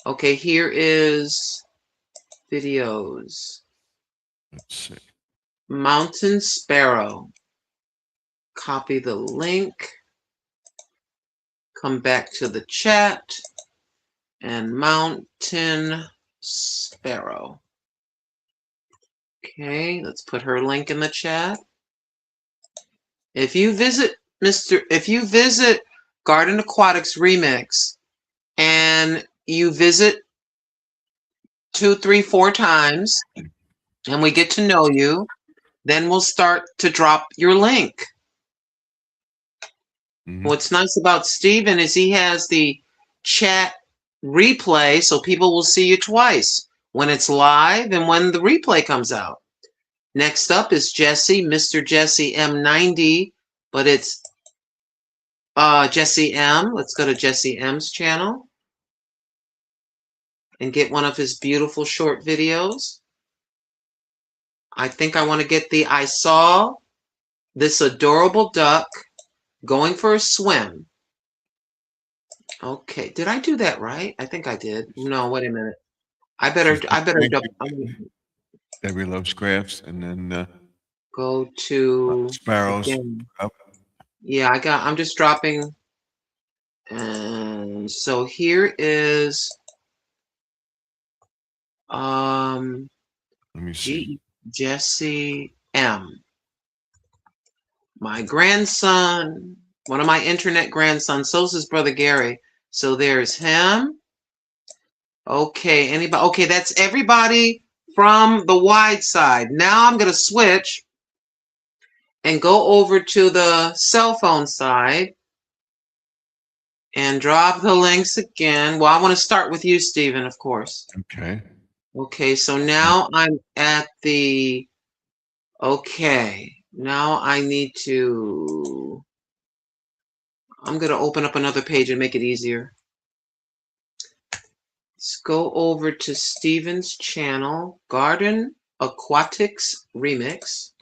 Okay, here is videos. Let's see. Mountain Sparrow. Copy the link. Come back to the chat. And Mountain Sparrow. Okay, let's put her link in the chat. If you visit Garden Aquatics Remix and you visit 2, 3, 4 times and we get to know you, then we'll start to drop your link. What's nice about Steven is he has the chat replay, so people will see you twice, when it's live and when the replay comes out. Next up is Jesse, Mr. Jesse M90, but it's Jesse M. Let's go to Jesse M's channel and get one of his beautiful short videos. I think I want to get I saw this adorable duck going for a swim. Okay, did I do that right? I think I did. No, wait a minute. I better Debbie Loves Crafts, and then go to Sparrows. Yeah, I'm just dropping. And so here is let me see. Jesse M. My grandson, one of my internet grandsons, so's his brother Gary. So there's him. Okay, anybody? Okay, that's everybody from the wide side. Now I'm going to switch and go over to the cell phone side and drop the links again. Well, I want to start with you, Stephen, of course. Okay. Okay, so now I'm at the, okay, now I need to, I'm going to open up another page and make it easier. Let's go over to Stephen's channel, Garden Aquatics Remix.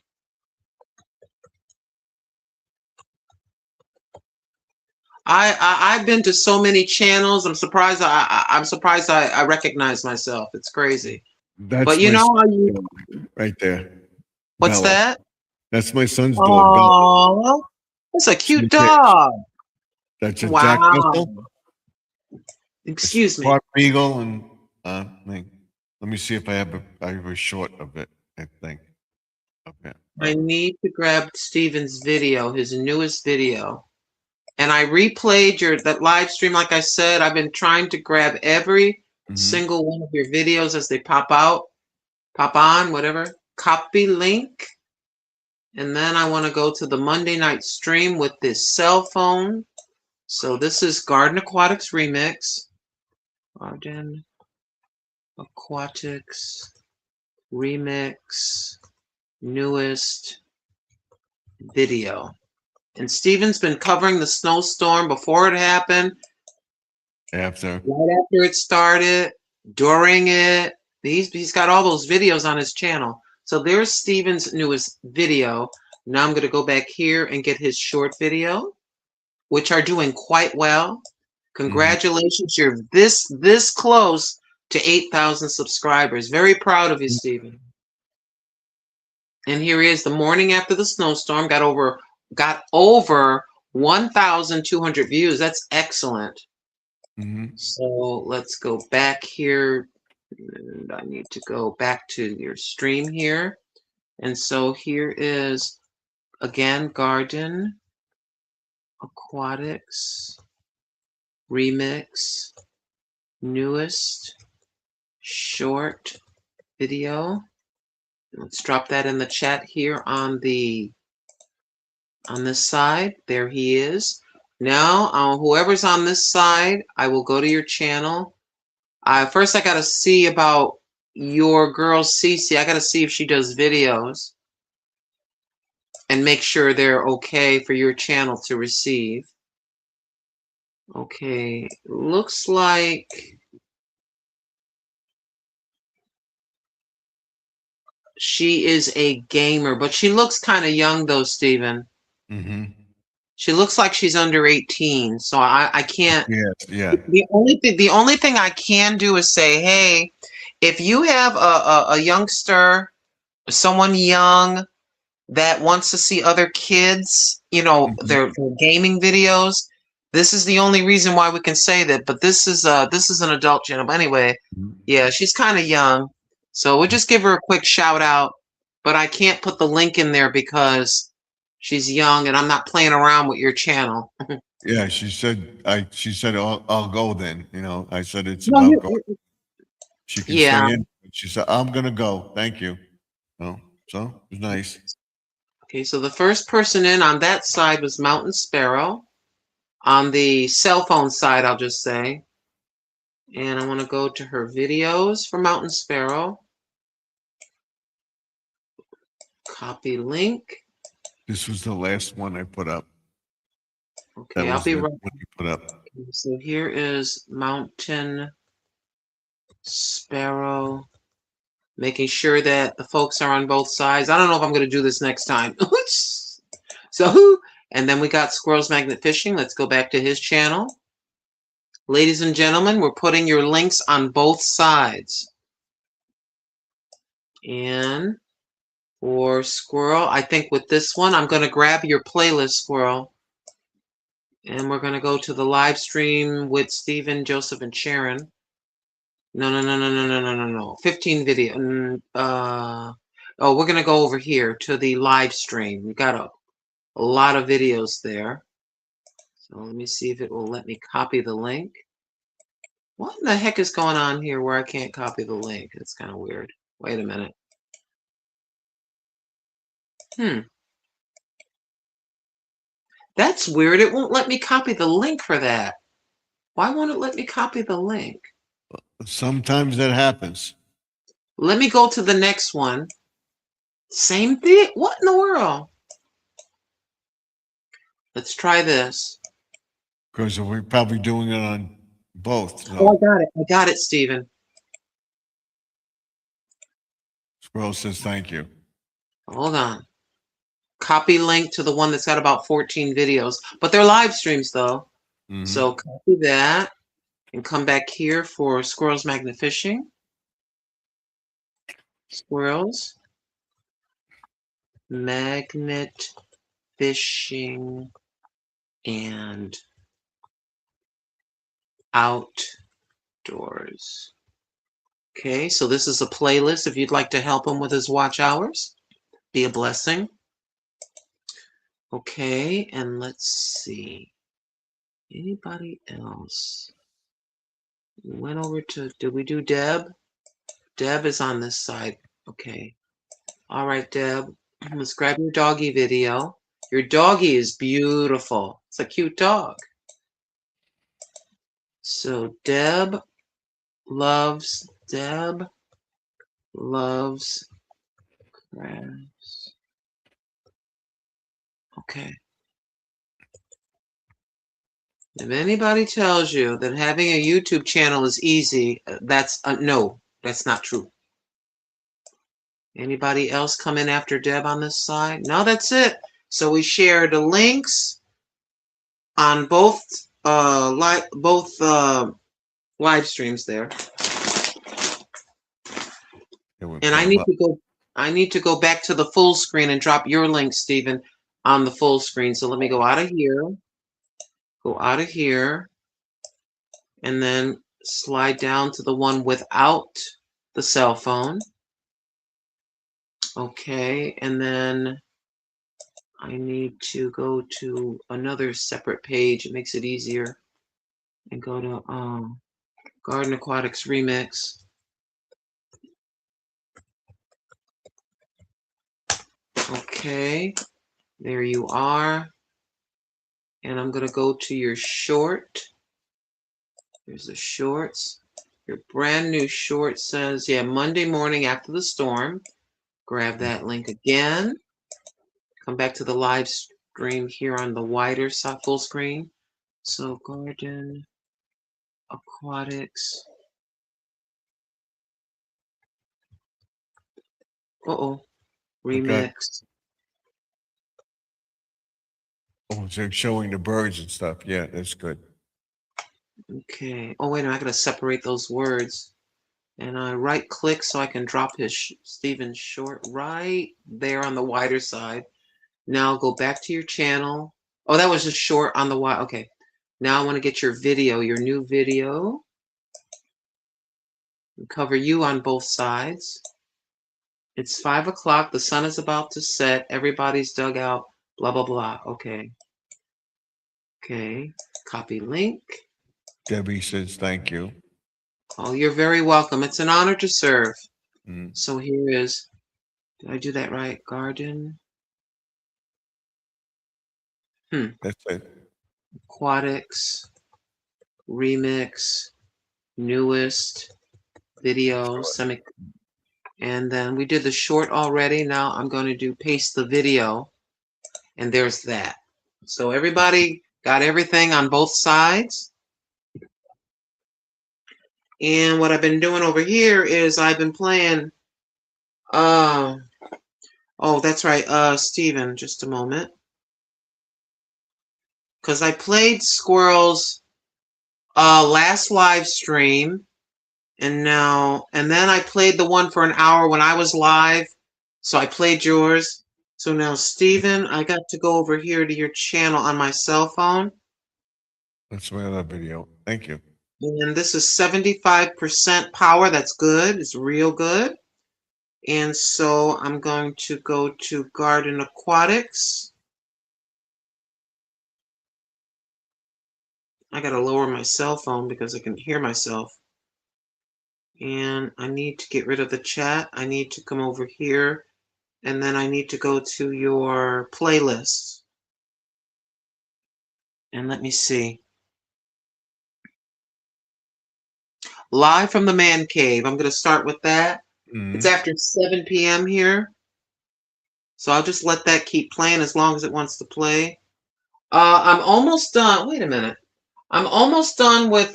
I've been to so many channels. I'm surprised I recognize myself. It's crazy. But you know how you right there. What's Bella. that? That's my son's dog. Oh, that's a cute dog. That's a wow. Jack Russell. Excuse me. Park Beagle and let me see if I have a short of it. I think. Okay. I need to grab Steven's video, his newest video. And I replayed that live stream. Like I said, I've been trying to grab every single one of your videos as they pop on, whatever. Copy link. And then I want to go to the Monday night stream with this cell phone. So this is Garden Aquatics Remix. Garden Aquatics Remix newest video. And Steven's been covering the snowstorm before it happened, After. right after it started, during it. He's got all those videos on his channel. So there's Steven's newest video. Now I'm going to go back here and get his short video, which are doing quite well. Congratulations, you're this close to 8,000 subscribers. Very proud of you, Steven. And here he is, the morning after the snowstorm, got over 1,200 views. That's excellent. So let's go back here. And I need to go back to your stream here. And so here is, again, Garden Aquatics Remix newest short video. Let's drop that in the chat here on this side. There he is. Now, whoever's on this side, I will go to your channel. First, I got to see about your girl, Cece. I got to see if she does videos and make sure they're okay for your channel to receive. Okay, looks like she is a gamer, but she looks kind of young though, Steven. She looks like she's under 18, so I can't. Yeah. The only thing I can do is say, hey, if you have a youngster, someone young that wants to see other kids, their gaming videos, this is the only reason why we can say that. But this is an adult channel. But anyway, yeah, she's kind of young, so we'll just give her a quick shout out. But I can't put the link in there because she's young, and I'm not playing around with your channel. Yeah, she said I'll go then. I said it's about going. She can stay in. She said, I'm gonna go. Thank you. So it was nice. Okay, so the first person in on that side was Mountain Sparrow. On the cell phone side, I'll just say. And I want to go to her videos for Mountain Sparrow. Copy link. This was the last one I put up. Okay, I'll be right back. You put up. So here is Mountain Sparrow. Making sure that the folks are on both sides. I don't know if I'm going to do this next time. So, and then we got Squirrels Magnet Fishing. Let's go back to his channel. Ladies and gentlemen, we're putting your links on both sides. And for Squirrel, I think with this one, I'm going to grab your playlist, Squirrel. And we're going to go to the live stream with Stephen, Joseph, and Sharon. No. 15 video. Oh, we're going to go over here to the live stream. We got a lot of videos there. So let me see if it will let me copy the link. What in the heck is going on here where I can't copy the link? It's kind of weird. Wait a minute. That's weird. It won't let me copy the link for that. Why won't it let me copy the link? Sometimes that happens. Let me go to the next one. Same thing. What in the world? Let's try this. Because we're probably doing it on both. So. Oh, I got it. I got it, Stephen. Squirrel says thank you. Hold on. Copy link to the one that's got about 14 videos. But they're live streams, though. So copy that. And come back here for Squirrels Magnet Fishing. Squirrels Magnet Fishing and Outdoors. Okay, so this is a playlist if you'd like to help him with his watch hours. Be a blessing. Okay, and let's see. Anybody else? We went over to, did we do Deb? Deb is on this side. Okay. All right, Deb. Let's grab your doggy video. Your doggy is beautiful. It's a cute dog. So Deb loves crabs. Okay. If anybody tells you that having a YouTube channel is easy, that's no, that's not true. Anybody else come in after Deb on this side? No, that's it. So we share the links on both live streams there. And I need to go back to the full screen and drop your link, Stephen, on the full screen. So let me go out of here, and then slide down to the one without the cell phone. Okay, and then I need to go to another separate page. It makes it easier. And go to Garden Aquatics Remix. Okay, there you are. And I'm going to go to your short. There's the shorts. Your brand new short says, yeah, Monday morning after the storm. Grab that link again. Come back to the live stream here on the wider side, full screen. So Garden Aquatics. Remix. Oh, they're showing the birds and stuff. Yeah, that's good. Okay. Oh, wait a minute. I got to separate those words. And I right click so I can drop his Stephen's short right there on the wider side. Now go back to your channel. Oh, that was just short on the wide. Okay. Now I want to get your video, your new video. Cover you on both sides. It's 5 o'clock. The sun is about to set. Everybody's dug out. Blah, blah, blah. Okay. Okay. Copy link. Debbie says thank you. Oh, you're very welcome. It's an honor to serve. Mm. So here is, did I do that right? Garden. That's it. Aquatics. Remix. Newest. Video. And then we did the short already. Now I'm going to do paste the video. And there's that. So everybody got everything on both sides. And what I've been doing over here is I've been playing, oh, that's right, Stephen, just a moment. Because I played Squirrel's last live stream, and then I played the one for an hour when I was live, so I played yours. So now, Stephen, I got to go over here to your channel on my cell phone. That's my other video. Thank you. And this is 75% power. That's good. It's real good. And so I'm going to go to Garden Aquatics. I got to lower my cell phone because I can hear myself. And I need to get rid of the chat. I need to come over here. And then I need to go to your playlist. And let me see. Live from the Man Cave. I'm going to start with that. Mm. It's after 7 p.m. here. So I'll just let that keep playing as long as it wants to play. I'm almost done. Wait a minute. I'm almost done with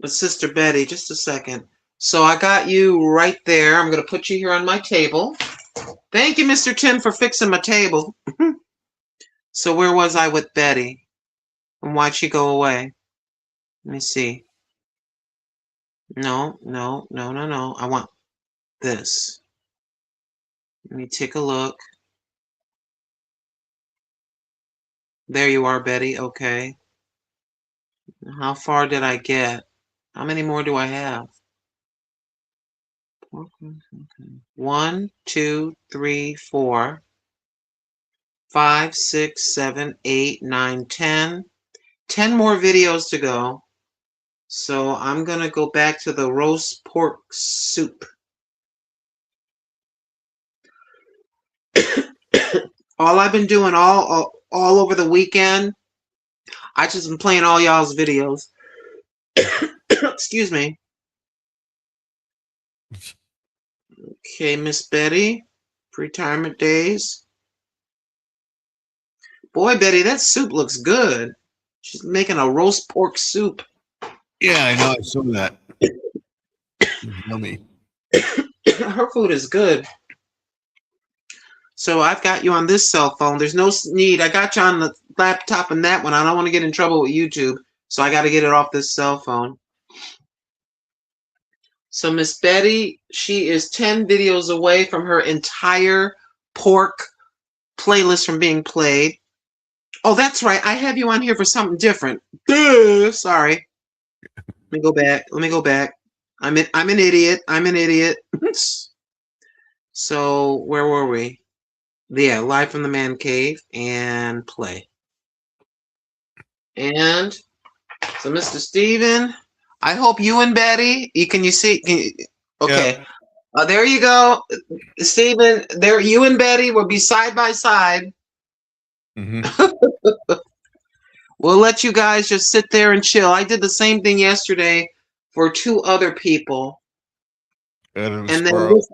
Sister Betty. Just a second. So I got you right there. I'm going to put you here on my table. Thank you, Mr. Tim, for fixing my table. So where was I with Betty? And why'd she go away? Let me see. No. I want this. Let me take a look. There you are, Betty. Okay. How far did I get? How many more do I have? 1, 2, 3, 4, 5, 6, 7, 8, 9, 10. 10 more videos to go. So I'm going to go back to the roast pork soup. All I've been doing all over the weekend, I just been playing all y'all's videos. Excuse me. Okay, Miss Betty, retirement days. Boy, Betty, that soup looks good. She's making a roast pork soup. Yeah, I know. I saw that. Yummy. Her food is good. So I've got you on this cell phone. There's no need. I got you on the laptop and that one. I don't want to get in trouble with YouTube, so I got to get it off this cell phone. So Miss Betty, she is 10 videos away from her entire pork playlist from being played. Oh, that's right. I have you on here for something different. Duh, sorry. Let me go back. Let me go back. I'm an idiot. I'm an idiot. So where were we? Yeah, live from the man cave and play. And so Mr. Steven, I hope you and Betty, you see, okay. Yeah. There you go. Steven, there you and Betty will be side by side. Mm-hmm. We'll let you guys just sit there and chill. I did the same thing yesterday for 2 other people. And then squirrel.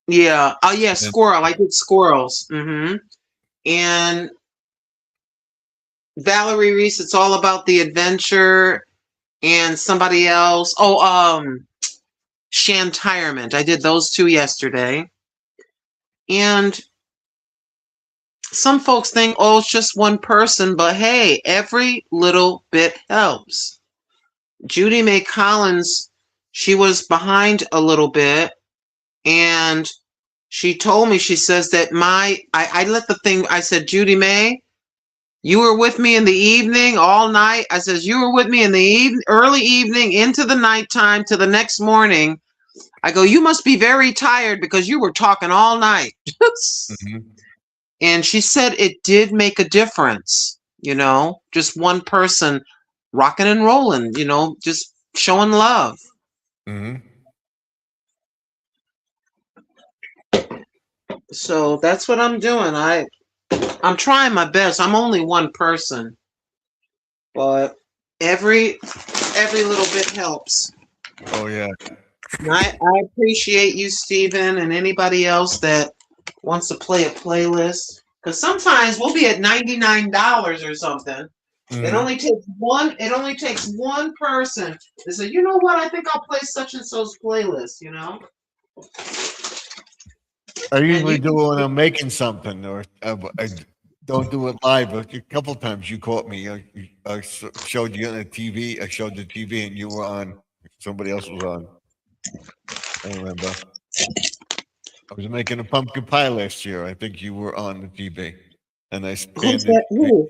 yeah. Oh yeah, squirrel. I did squirrels. Mm-hmm. And Valerie Reese, it's all about the adventure. And somebody else. Oh, Shantirement. I did those 2 yesterday. And some folks think, oh, it's just one person, but hey, every little bit helps. Judy Mae Collins, she was behind a little bit, and she told me, she says that I let the thing, I said, Judy Mae, you were with me in the evening all night. I says, you were with me in the early evening into the nighttime to the next morning. I go, you must be very tired because you were talking all night. Mm-hmm. And she said it did make a difference, just one person rocking and rolling, just showing love. Mm-hmm. So that's what I'm doing. I'm trying my best. I'm only one person, but every little bit helps. Oh yeah. I appreciate you, Stephen, and anybody else that wants to play a playlist. Because sometimes we'll be at $99 or something. Mm-hmm. It only takes one person to say, you know what, I think I'll play such and so's playlist, I usually do it when I'm making something, or I don't do it live. A couple times you caught me. I showed you on the TV. I showed the TV, and you were on. Somebody else was on. I remember. I was making a pumpkin pie last year. I think you were on the TV, and I Who's that? Who?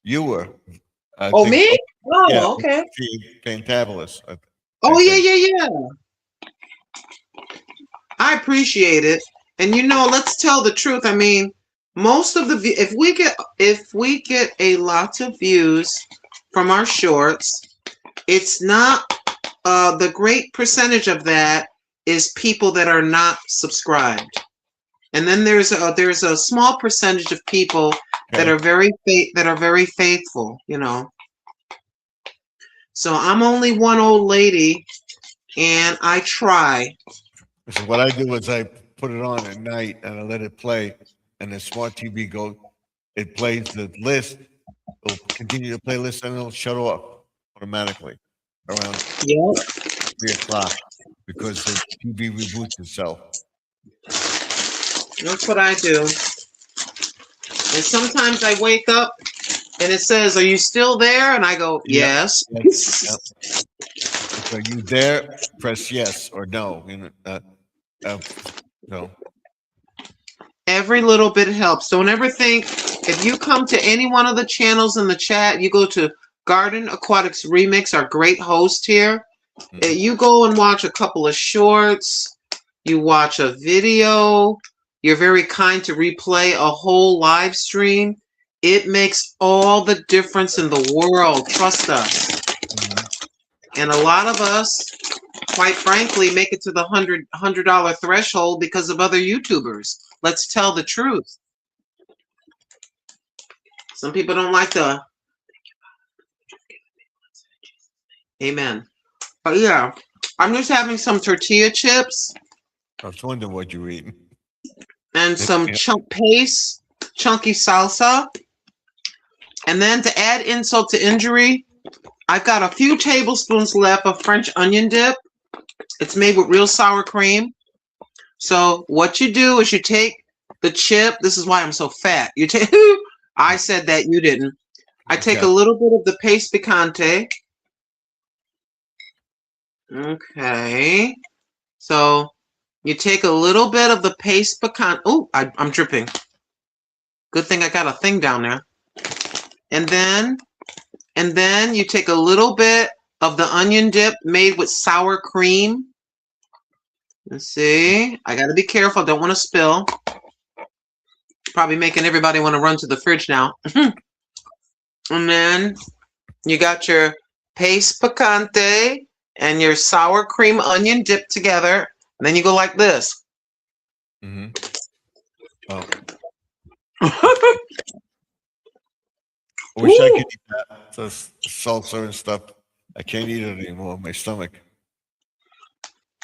You were. Oh, me? Oh, yeah, okay. Fantabulous. Oh, yeah. I appreciate it. And let's tell the truth. I mean, most of the if we get a lot of views from our shorts, it's not the great percentage of that is people that are not subscribed. And then there's a small percentage of people that are very faithful, So I'm only one old lady, and I try. So what I do is I put it on at night and I let it play, and the smart TV it plays the list. It'll continue to play list, and it'll shut off automatically around 3:00 because the TV reboots itself. That's what I do. And sometimes I wake up and it says, "Are you still there?" And I go, "Yes." Yep. Are you there? Press yes or no. No. Every little bit helps. Don't ever think, if you come to any one of the channels in the chat, you go to Garden Aquatics Remix, our great host here. Mm-hmm. You go and watch a couple of shorts. You watch a video. You're very kind to replay a whole live stream. It makes all the difference in the world. Trust us. Mm-hmm. And a lot of us, quite frankly, make it to the $100 threshold because of other YouTubers. Let's tell the truth. Some people don't like the Amen. But yeah, I'm just having some tortilla chips I was wondering what you were eating. and some chunky salsa. And then to add insult to injury, I've got a few tablespoons left of French onion dip. It's made with real sour cream. So what you do is you take the chip. This is why I'm so fat. You take. I said that, you didn't. I take a little bit of the paste picante. Okay. So you take a little bit of the paste picante. Oh, I'm dripping. Good thing I got a thing down there. And then you take a little bit of the onion dip made with sour cream. Let's see. I got to be careful. Don't want to spill. Probably making everybody want to run to the fridge now. And then you got your paste picante and your sour cream onion dip together. And then you go like this. Mm-hmm. Oh. I wish I could eat that. So salsa and stuff. I can't eat it anymore. My stomach.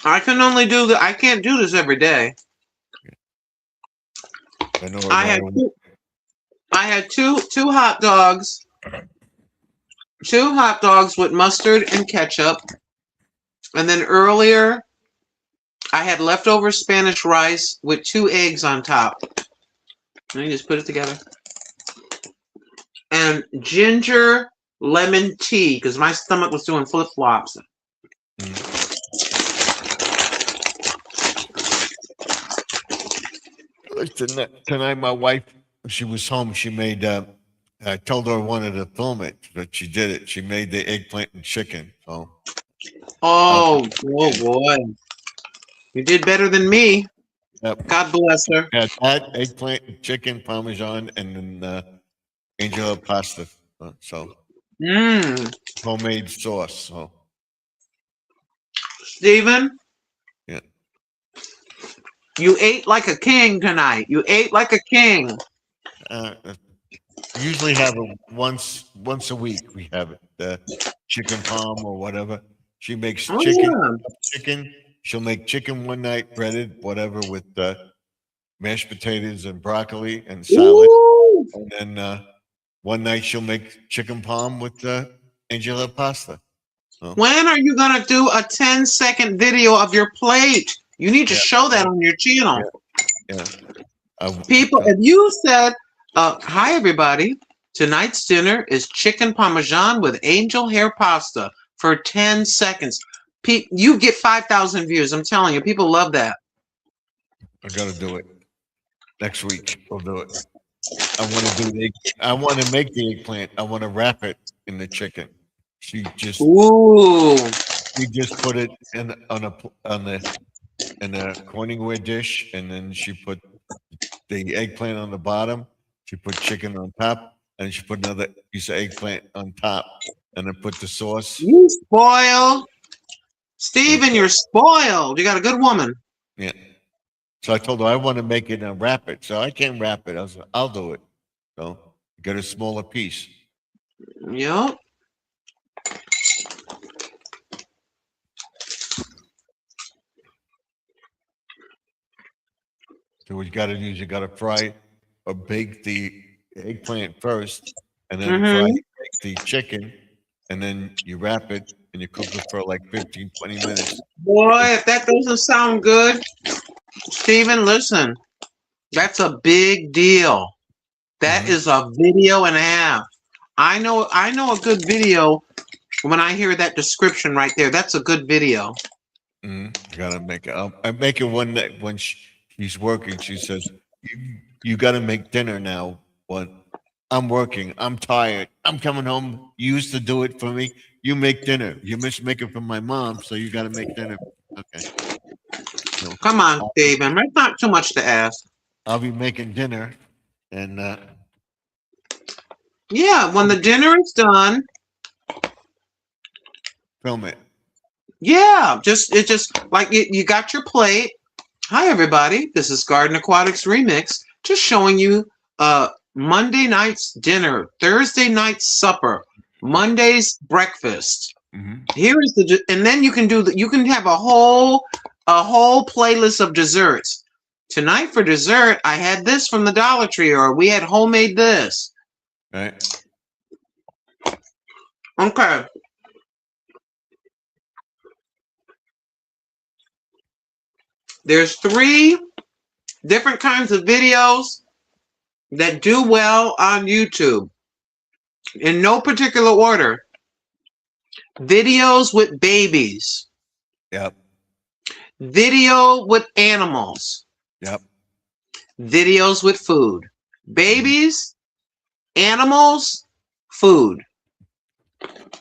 I can only do that. I can't do this every day. I know. I had two hot dogs. 2 hot dogs with mustard and ketchup. And then earlier, I had leftover Spanish rice with 2 eggs on top. Let me just put it together. And ginger lemon tea, because my stomach was doing flip-flops. Tonight, my wife, she was home. She made, I told her I wanted to film it, but she did it. She made the eggplant and chicken. So. Oh boy. You did better than me. Yep. God bless her. Yeah, that, eggplant, chicken, Parmesan, and then angel pasta. So homemade sauce. So Stephen? Yeah. You ate like a king tonight. You ate like a king. Usually have it once a week. We have it. The chicken palm or whatever. She makes chicken. She'll make chicken one night, breaded, whatever, with mashed potatoes and broccoli and salad. Ooh. And then one night she'll make chicken palm with angel pasta. So. When are you going to do a 10-second video of your plate? You need to show that on your channel. Yeah. People, if you said, hi, everybody. Tonight's dinner is chicken Parmesan with angel hair pasta for 10 seconds. You get 5,000 views. I'm telling you, people love that. I got to do it. Next week, we'll do it. I want to do I want to make the eggplant. I want to wrap it in the chicken. She just put it in a Corningware dish, and then she put the eggplant on the bottom. She put chicken on top, and she put another piece of eggplant on top, and then put the sauce. You spoiled, Stephen. You're spoiled. You got a good woman. Yeah. So I told her I want to make it and wrap it. So I can't wrap it. I was like, I'll do it. So get a smaller piece. Yep. So what you got to do is you got to fry or bake the eggplant first, and then bake the chicken, and then you wrap it and you cook it for like 15, 20 minutes. Boy, if that doesn't sound good, Stephen, listen, that's a big deal. That is a video and a half. I know a good video when I hear that description right there. That's a good video. You gotta make it. I make it one night when she's working. She says, "You got to make dinner now." But I'm working. I'm tired. I'm coming home. You used to do it for me. You make dinner. You must make it for my mom, so you got to make dinner. Okay. So, come on, Stephen. That's not too much to ask. I'll be making dinner, and yeah, when the dinner is done, film it. Yeah, it's just like you got your plate. Hi, everybody. This is Garden Aquatics Remix. Just showing you Monday night's dinner, Thursday night's supper, Monday's breakfast. Here is and then you can you can have a whole playlist of desserts. Tonight for dessert, I had this from the Dollar Tree, or we had homemade this. Right. Okay. There's 3 different kinds of videos that do well on YouTube. In no particular order. Videos with babies. Yep. Video with animals. Yep. Videos with food. Babies, animals, food.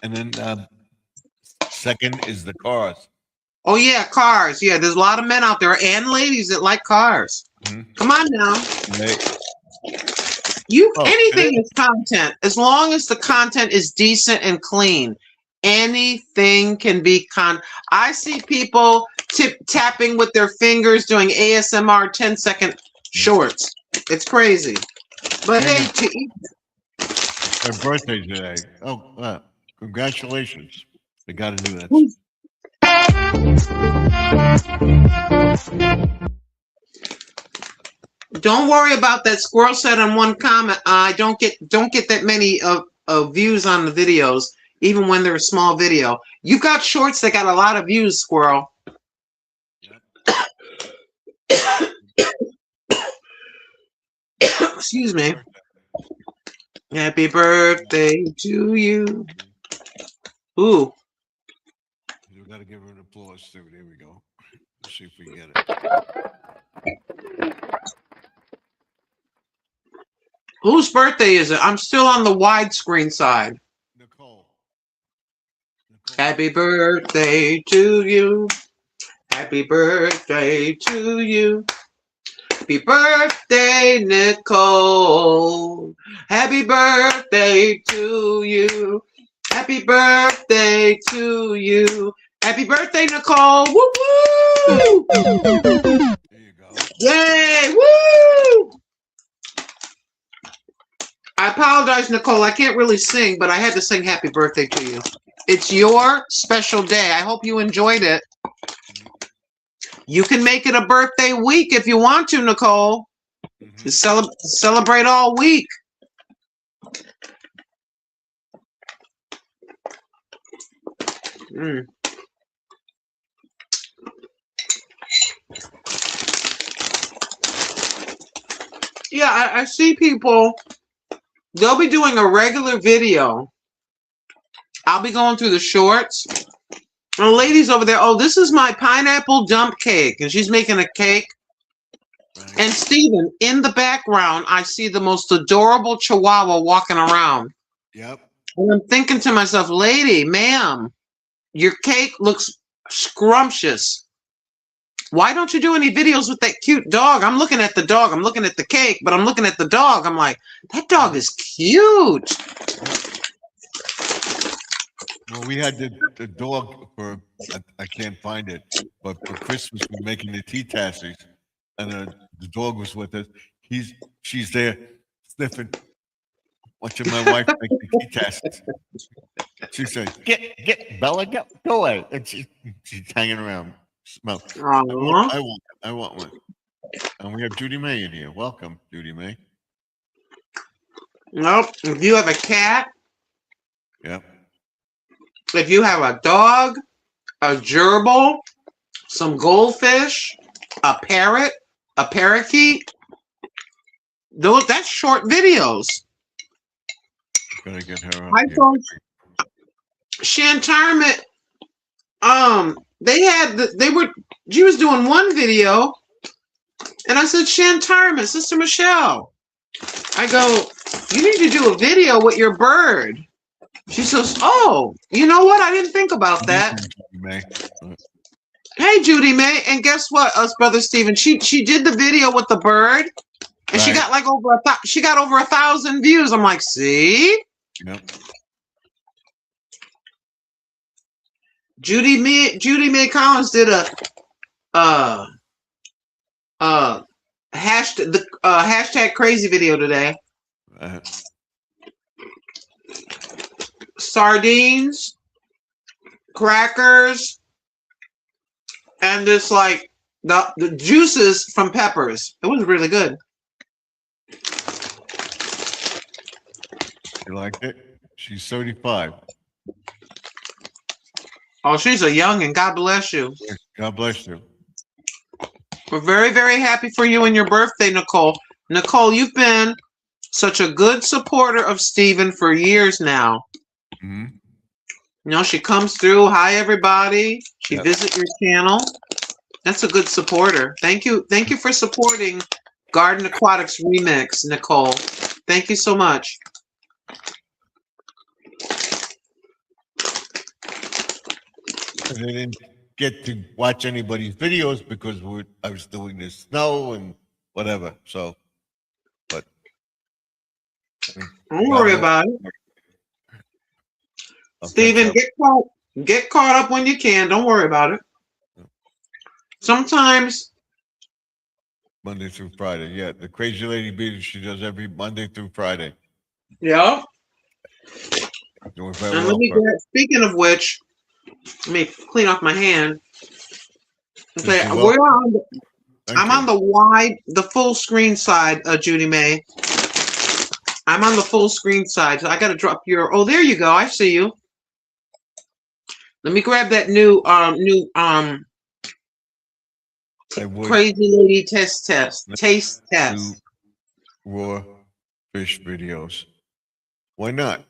And then second is the cars. Oh yeah, cars. Yeah, there's a lot of men out there and ladies that like cars. Come on now. Right. Anything is content. As long as the content is decent and clean, anything can be I see people tapping with their fingers doing ASMR 10-second shorts. It's crazy. But hey, her birthday today. Oh, congratulations. I got to do that. Don't worry about that. Squirrel said on one comment, I don't get that many of views on the videos, even when they're a small video. You've got shorts that got a lot of views, Squirrel. Yep. Excuse me. Happy birthday to you. Ooh. We got to give her an applause too. There we go. Let's see if we get it. Whose birthday is it? I'm still on the widescreen side. Nicole. Happy birthday to you. Happy birthday to you. Happy birthday, Nicole. Happy birthday to you. Happy birthday to you. Happy birthday, Nicole. Woo woo! There you go. Yay! Woo! I apologize, Nicole. I can't really sing, but I had to sing happy birthday to you. It's your special day. I hope you enjoyed it. You can make it a birthday week if you want to, Nicole. Celebrate all week. Yeah, I see people. They'll be doing a regular video. I'll be going through the shorts. And the lady's over there, oh, this is my pineapple dump cake. And she's making a cake. Right. And Steven, in the background, I see the most adorable chihuahua walking around. Yep. And I'm thinking to myself, lady, ma'am, your cake looks scrumptious. Why don't you do any videos with that cute dog? I'm looking at the dog. I'm looking at the cake, but I'm looking at the dog. I'm like, that dog is cute. Well, we had the dog for, I can't find it, but for Christmas we're making the tea tasses, and the dog was with us. She's there sniffing, watching my wife make the tea tasses. She said, "Get Bella, go away," and she's hanging around. Smell. I want one. And we have Judy May in here. Welcome, Judy May. Nope. If you have a cat. Yep. If you have a dog, a gerbil, some goldfish, a parrot, a parakeet, that's short videos. Gotta get her on. I told Shantarmit, she was doing one video, and I said, Shantarmit, Sister Michelle, I go, you need to do a video with your bird. She says, oh, you know what? I didn't think about that. Hey, Judy May. And guess what, us brother Steven? She did the video with the bird, and right. She got like over 1,000 views. I'm like, see? Yep. Judy May Collins did a hashtag crazy video today. Sardines, crackers, and this like the juices from peppers. It was really good. You liked it? She's 35. Oh, she's a youngin'. God bless you. God bless you. We're very, very happy for you and your birthday, Nicole. Nicole, you've been such a good supporter of Stephen for years now. Hmm. You know, she comes through. Hi, everybody. She Yep. visits your channel. That's a good supporter. Thank you. Thank you for supporting Garden Aquatics Remix, Nicole. Thank you so much. I didn't get to watch anybody's videos because I was doing the snow and whatever. So, but I mean, Don't worry about it. Stephen, get caught up when you can. Don't worry about it. Sometimes Monday through Friday. Yeah, the Crazy Lady Beater, she does every Monday through Friday. yeah. Doing very And well. let me get, speaking of which, let me clean off my hand. Okay, You're welcome. I'm on the full screen side, Judy May. I'm on the full screen side, so I gotta drop your, oh, there you go, I see you. Let me grab that new Crazy Lady taste test. Do raw fish videos. Why not?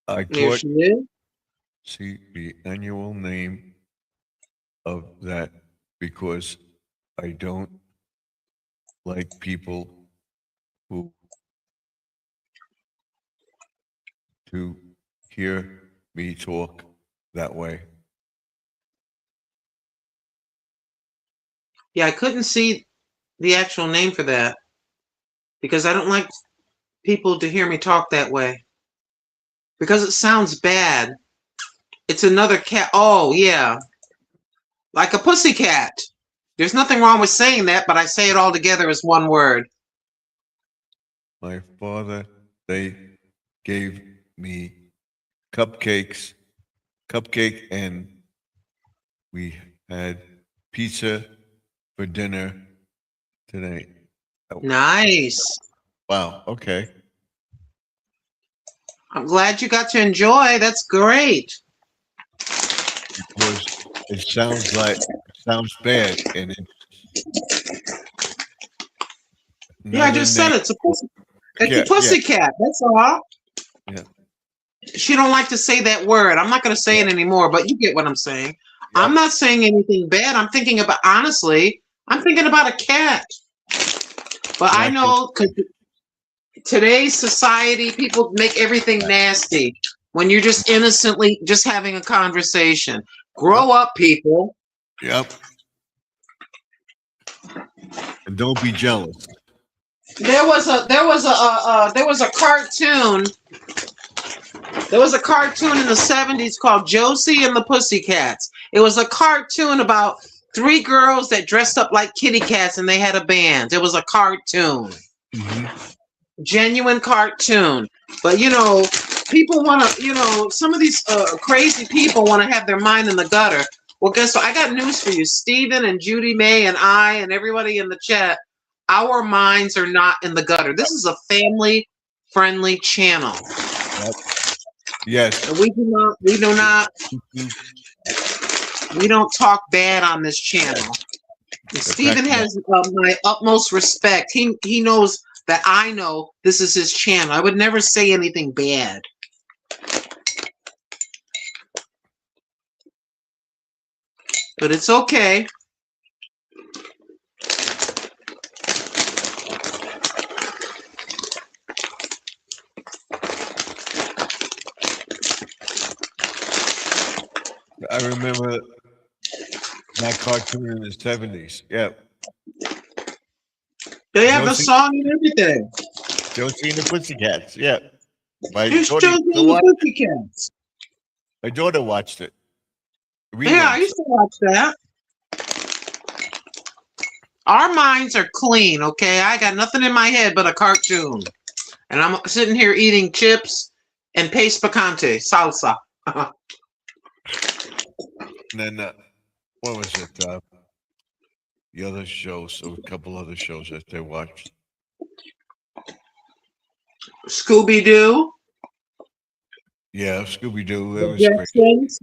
I There caught, she is. see the annual name of that because I don't like people who to hear me talk that way. Yeah, I couldn't see the actual name for that because I don't like people to hear me talk that way because it sounds bad. It's another cat. Oh, yeah. Like a pussycat. There's nothing wrong with saying that, but I say it all together as one word. My father, they gave me cupcake, and we had pizza for dinner today. Oh, Nice. wow. Okay. I'm glad you got to enjoy. That's great. Because it sounds bad, and Yeah, I just said it. It's a Yeah, pussycat. That's all. yeah. She don't like to say that word. I'm not going to say it anymore, but you get what I'm saying. Yeah. I'm not saying anything bad. I'm thinking about, honestly, I'm thinking about a cat. But I know because today's society, people make everything nasty when you're just innocently just having a conversation. Grow up, people. Yep. And don't be jealous. There was a cartoon. There was a cartoon in the 70s called Josie and the Pussycats. It was a cartoon about 3 girls that dressed up like kitty cats and they had a band. It was a cartoon. Mm-hmm. Genuine cartoon. But you know, people want to, you know, some of these crazy people want to have their mind in the gutter. Well, guess what? I got news for you. Stephen and Judy May and I and everybody in the chat, our minds are not in the gutter. This is a family-friendly channel. Yep. Yes. And we don't talk bad on this channel. Stephen has my utmost respect. He knows that I know this is his channel. I would never say anything bad. But it's okay. I remember that cartoon in the 70s. Yeah. They have a song and everything. Josie and the Pussycats. Yeah. It's Josie and the Pussycats. My daughter watched it. Yeah, I used to watch that. Our minds are clean, okay? I got nothing in my head but a cartoon. And I'm sitting here eating chips and paste picante, salsa. And then, what was it? The other shows, so a couple other shows that they watched. Scooby-Doo. Yeah, Scooby Doo. It The was great. Jetsons.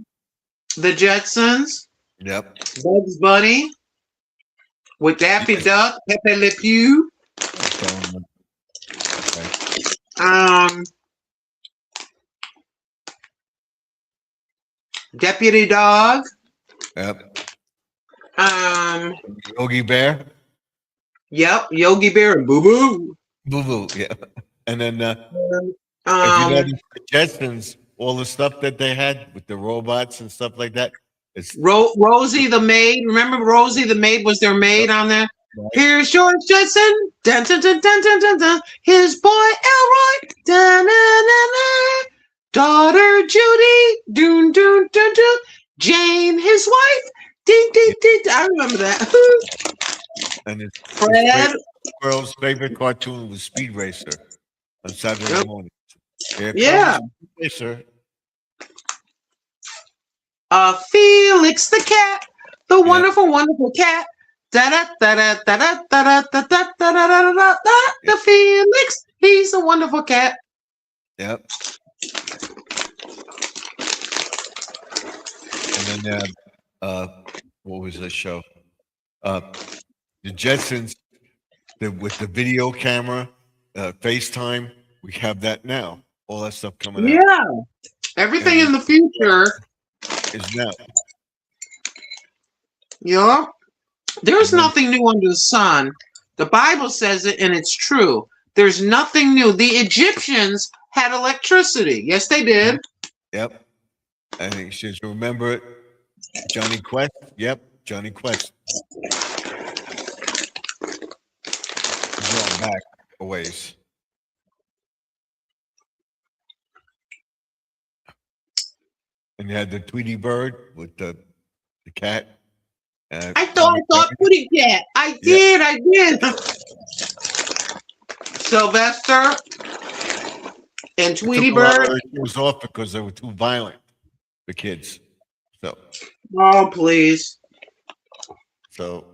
The Jetsons. Yep. Bugs Bunny. With Daffy Duck. Pepe Le Pew. Okay. Deputy Dog. Yep. Um, Yogi Bear. Yep, Yogi Bear and Boo Boo. Boo Boo. Yeah. And then, if you Um, notice the Jetsons, all the stuff that they had with the robots and stuff like that, it's Rosie the maid. Remember Rosie the maid was their maid on there? right. Here's George Jetson. Dun, dun, dun, dun, dun, dun, dun. His boy Elroy. Dun, dun, dun, dun. Daughter Judy. Doon, doon, dun, dun. Jane, his wife. Ding, ding, ding. I remember that. And it's Fred. world's favorite cartoon was Speed Racer on Saturday Yep. morning. Here Yeah. comes Speed Racer. Felix the cat. The wonderful, wonderful cat. Da da da da da da da da da da da da da da. The Felix. He's a wonderful cat. Yep. And then, what was the show? The Jetsons, with the video camera, FaceTime. We have that now. All that stuff coming out Yeah. Everything in the future. is now. Yeah. There's And then- nothing new under the sun. The Bible says it, and it's true. There's nothing new. The Egyptians had electricity. Yes, they did. Yep. I think she says, remember it. Johnny Quest. Yep. Johnny Quest. Going back a ways. And you had the Tweety Bird with the cat. I thought Putty Cat. I did. Sylvester and Tweety Bird. It was off because they were too violent for kids. Oh, please. So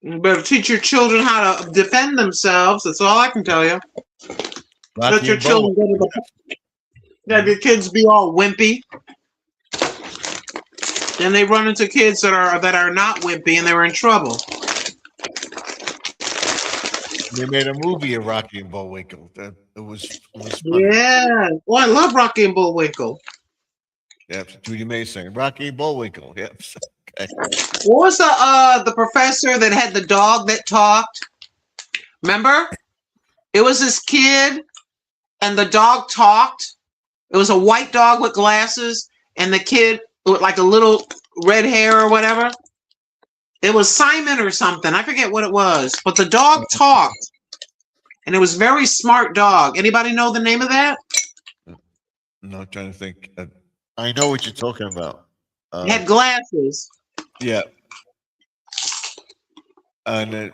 You better teach your children how to defend themselves. That's all I can tell you. Let Rocky your and children Bullwinkle. go to the have your kids be all wimpy. And they run into kids that are not wimpy and they were in trouble. They made a movie of Rocky and Bullwinkle. It was funny. Yeah. Well, I love Rocky and Bullwinkle. Yep. Judy May saying Rocky and Bullwinkle. Yep. Okay. What was the professor that had the dog that talked? Remember? It was this kid and the dog talked. It was a white dog with glasses and the kid with like a little red hair or whatever. It was Simon or something. I forget what it was, but the dog talked. And it was a very smart dog. Anybody know the name of that? No, I'm trying to think. I know what you're talking about. It had glasses. Yeah. And then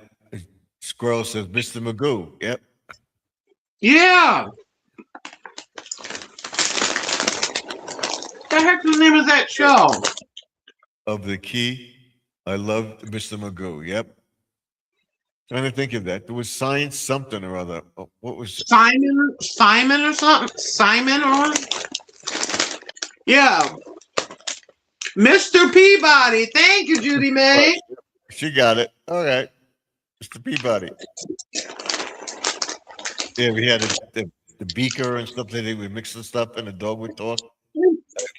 Squirrel says, Mr. Magoo. Yep. Yeah. The heck is the name of that show? Of the Key. I love Mr. Magoo. Yep. Trying to think of that. There was Science something or other. Oh, what was it? Simon or something? Simon or? Yeah. Mr. Peabody. Thank you, Judy May. She got it. All right. Mr. Peabody. Yeah, we had the beaker and stuff that they would mix the stuff and the dog would talk.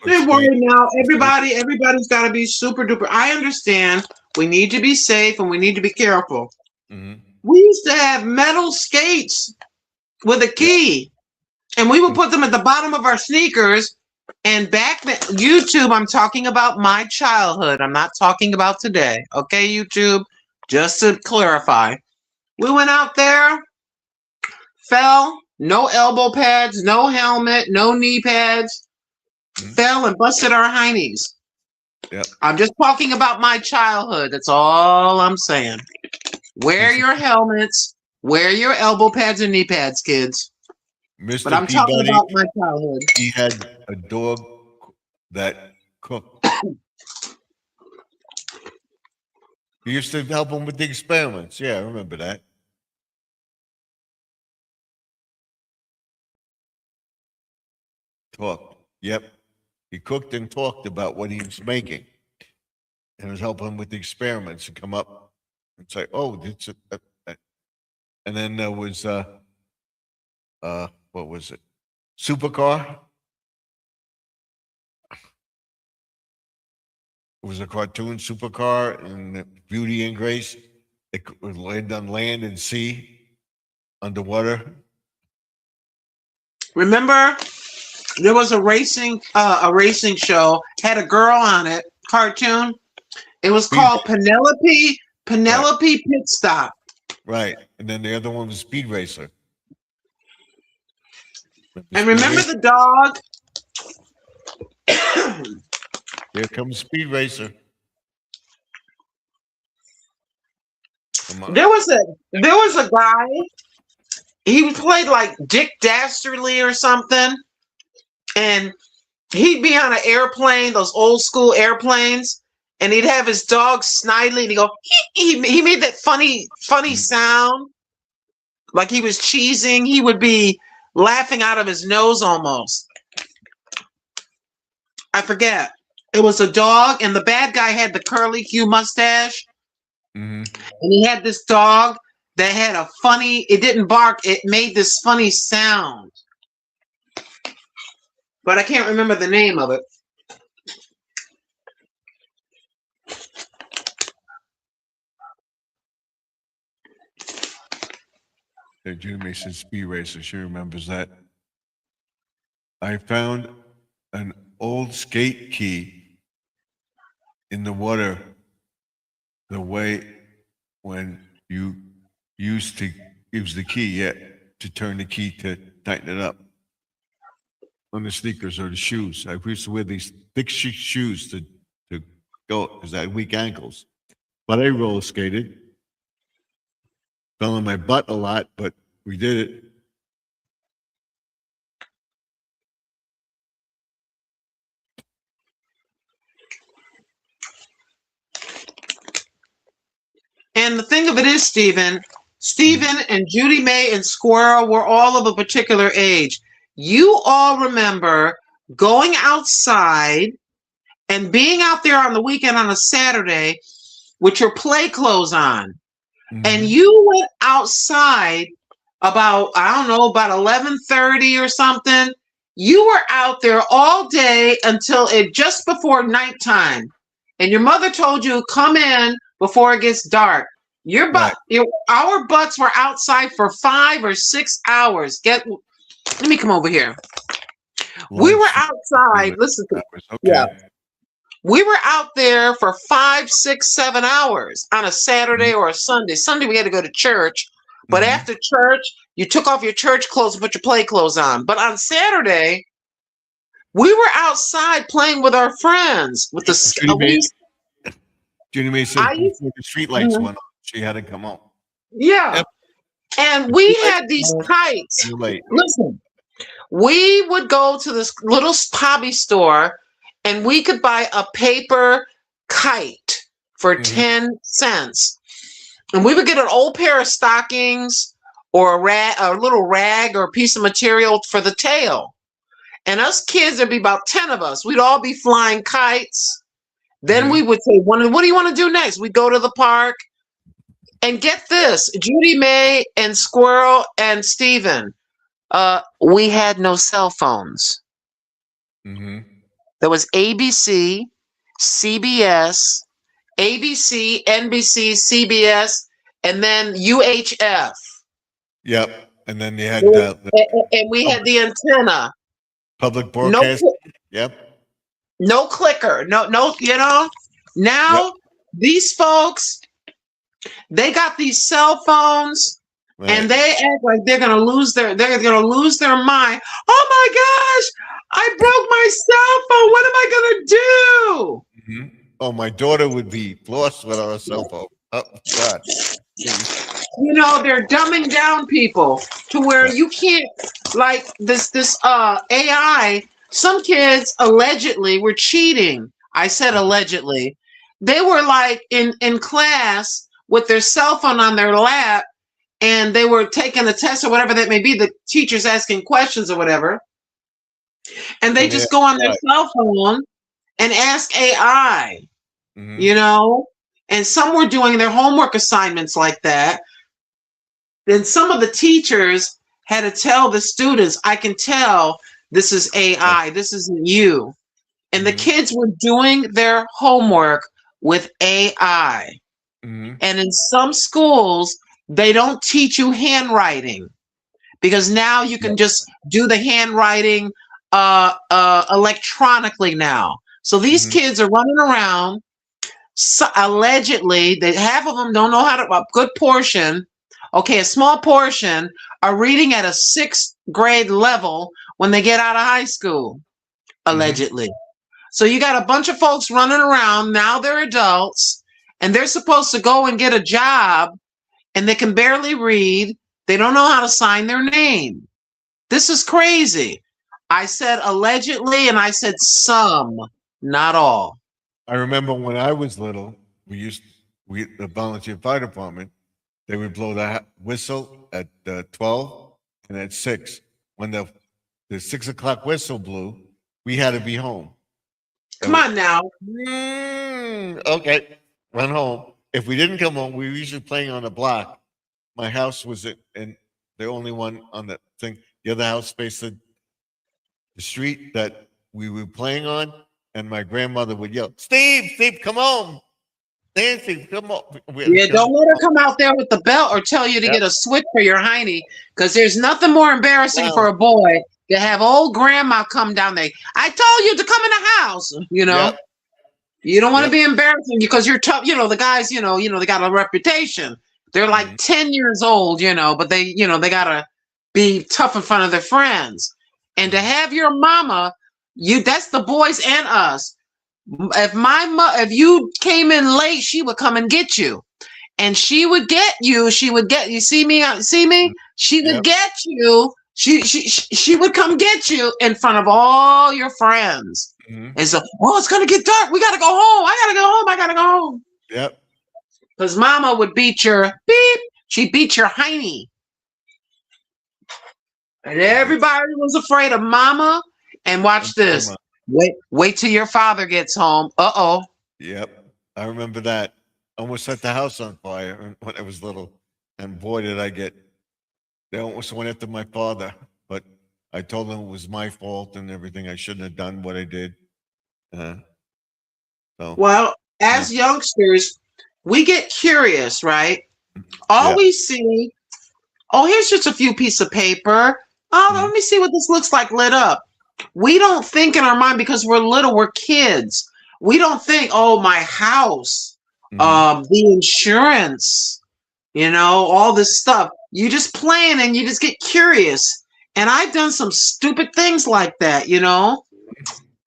Don't worry now. Everybody's got to be super duper. I understand. We need to be safe and we need to be careful. Mm-hmm. We used to have metal skates with a key, and we would put them at the bottom of our sneakers. And back then, YouTube, I'm talking about my childhood. I'm not talking about today. Okay, YouTube, just to clarify. We went out there, fell, no elbow pads, no helmet, no knee pads, fell and busted our heinies. Yep. I'm just talking about my childhood. That's all I'm saying. Wear your helmets. Wear your elbow pads and knee pads, kids. But Mr. I'm talking Peabody, about my childhood. he had a dog that cooked. He used to help him with the experiments. Yeah, I remember that. Talked. Yep. He cooked and talked about what he was making. And was helping him with the experiments and come up and say, oh, it's a. And then there was, what was it? Supercar. It was a cartoon supercar and Beauty and Grace. It would land on land and sea, underwater. Remember, there was a racing show, had a girl on it, cartoon. It was called Penelope Pit Stop. Right. And then the other one was Speed Racer. And remember the dog? Here comes Speed Racer. Come on. There was a guy. He played like Dick Dastardly or something, and he'd be on an airplane, those old school airplanes, and he'd have his dog Snidely, and he'd go. He made that funny sound, like he was cheesing. He would be laughing out of his nose almost. I forget. It was a dog, and the bad guy had the curly Q mustache. Mm-hmm. And he had this dog that had a funny, it didn't bark, it made this funny sound. But I can't remember the name of it. Judy Mason Speed Racer. She remembers that. I found an old skate key in the water the way when you used to use the key to turn the key to tighten it up on the sneakers or the shoes. I used to wear these thick shoes to go because I had weak ankles. But I roller skated. Fell on my butt a lot, but we did it. And the thing of it is, Stephen and Judy Mae and Squirrel were all of a particular age. You all remember going outside and being out there on the weekend on a Saturday with your play clothes on. Mm-hmm. And you went outside about 11:30 or something. You were out there all day until just before nighttime. And your mother told you, come in before it gets dark. Our butts were outside for 5 or 6 hours. Let me come over here. We were outside. Listen to me. Okay. Yeah. We were out there for 5, 6, 7 hours on a Saturday or a Sunday. Sunday we had to go to church, but after church you took off your church clothes and put your play clothes on. But on Saturday we were outside playing with our friends with the Judy Mae said before the street lights went on, she had to come home. Yeah. Yep. And we had these kites. Listen, we would go to this little hobby store and we could buy a paper kite for 10 cents. And we would get an old pair of stockings or a little rag or a piece of material for the tail. And us kids, there'd be about 10 of us. We'd all be flying kites. Then we would say, what do you want to do next? We'd go to the park. And get this, Judy Mae and Squirrel and Stephen, we had no cell phones. Mm-hmm. There was ABC, CBS, ABC, NBC, CBS, and then UHF. Yep. And then they had and we had the antenna. Public broadcasting. Yep. No clicker. No, Now these folks, they got these cell phones. Right. And they act like they're gonna lose their mind. Oh my gosh, I broke my cell phone. What am I gonna do? Mm-hmm. Oh, my daughter would be lost without a cell phone. Oh God. You know, they're dumbing down people to where Yeah. you can't, like this AI. Some kids allegedly were cheating. I said allegedly. They were like in class with their cell phone on their lap, and they were taking a test or whatever that may be. The teacher's asking questions or whatever, and they And they just go on their right. cell phone and ask AI. Mm-hmm. You know, and some were doing their homework assignments like that. Then some of the teachers had to tell the students, I can tell this is AI, this isn't you. And the Mm-hmm. kids were doing their homework with AI. Mm-hmm. And in some schools, they don't teach you handwriting because now you Yep. can just do the handwriting electronically now. So these Mm-hmm. kids are running around. So, allegedly, that half of them don't know how to, a good portion, okay, a small portion are reading at a sixth grade level when they get out of high school, Mm-hmm. allegedly. So you got a bunch of folks running around, now they're adults, and they're supposed to go and get a job, and they can barely read. They don't know how to sign their name. This is crazy. I said allegedly, and I said some, not all. I remember when I was little, the volunteer fire department, they would blow the whistle at 12 and at 6. When the 6 o'clock whistle blew, we had to be home. Come on now. Okay, run home. If we didn't come home, we were usually playing on the block. My house was in the only one on the thing. The other house faced the street that we were playing on, and my grandmother would yell, "Steve, Steve, come home! Nancy, come on!" We had to Yeah, come don't let her home. come out there with the belt or tell you to Yep. get a switch for your hiney, because there's nothing more embarrassing for Wow. a boy to have old grandma come down there. I told you to come in the house. You know, Yep. you don't want to Yep. be embarrassing because you're tough. You know, the guys. They got a reputation. They're like Mhm. 10 years old. But they gotta be tough in front of their friends. And to Mhm. have your mama, that's the boys and us. If you came in late, she would come and get you, and she would get you. She would get you. See me? See me? Mhm. She would Yep. get you. She would come get you in front of all your friends. Mhm. And so, oh, it's gonna get dark. We gotta go home. I gotta go home. I gotta go home. Yep. Because Mama would beat your beep. She beat your hiney, and Mhm. everybody was afraid of Mama. And watch And this. grandma. Wait till your father gets home. Uh-oh. Yep. I remember that. Almost set the house on fire when I was little. And boy, did I get, they almost went after my father. But I told them it was my fault and everything. I shouldn't have done what I did. Uh, so, Well, yeah. as youngsters, we get curious, right? All Yeah. we see, oh, here's just a few pieces of paper. Oh, Mhm. let me see what this looks like lit up. We don't think in our mind because we're little, we're kids. We don't think, oh, my house, Mhm. the insurance, all this stuff. You just plan and you just get curious. And I've done some stupid things like that.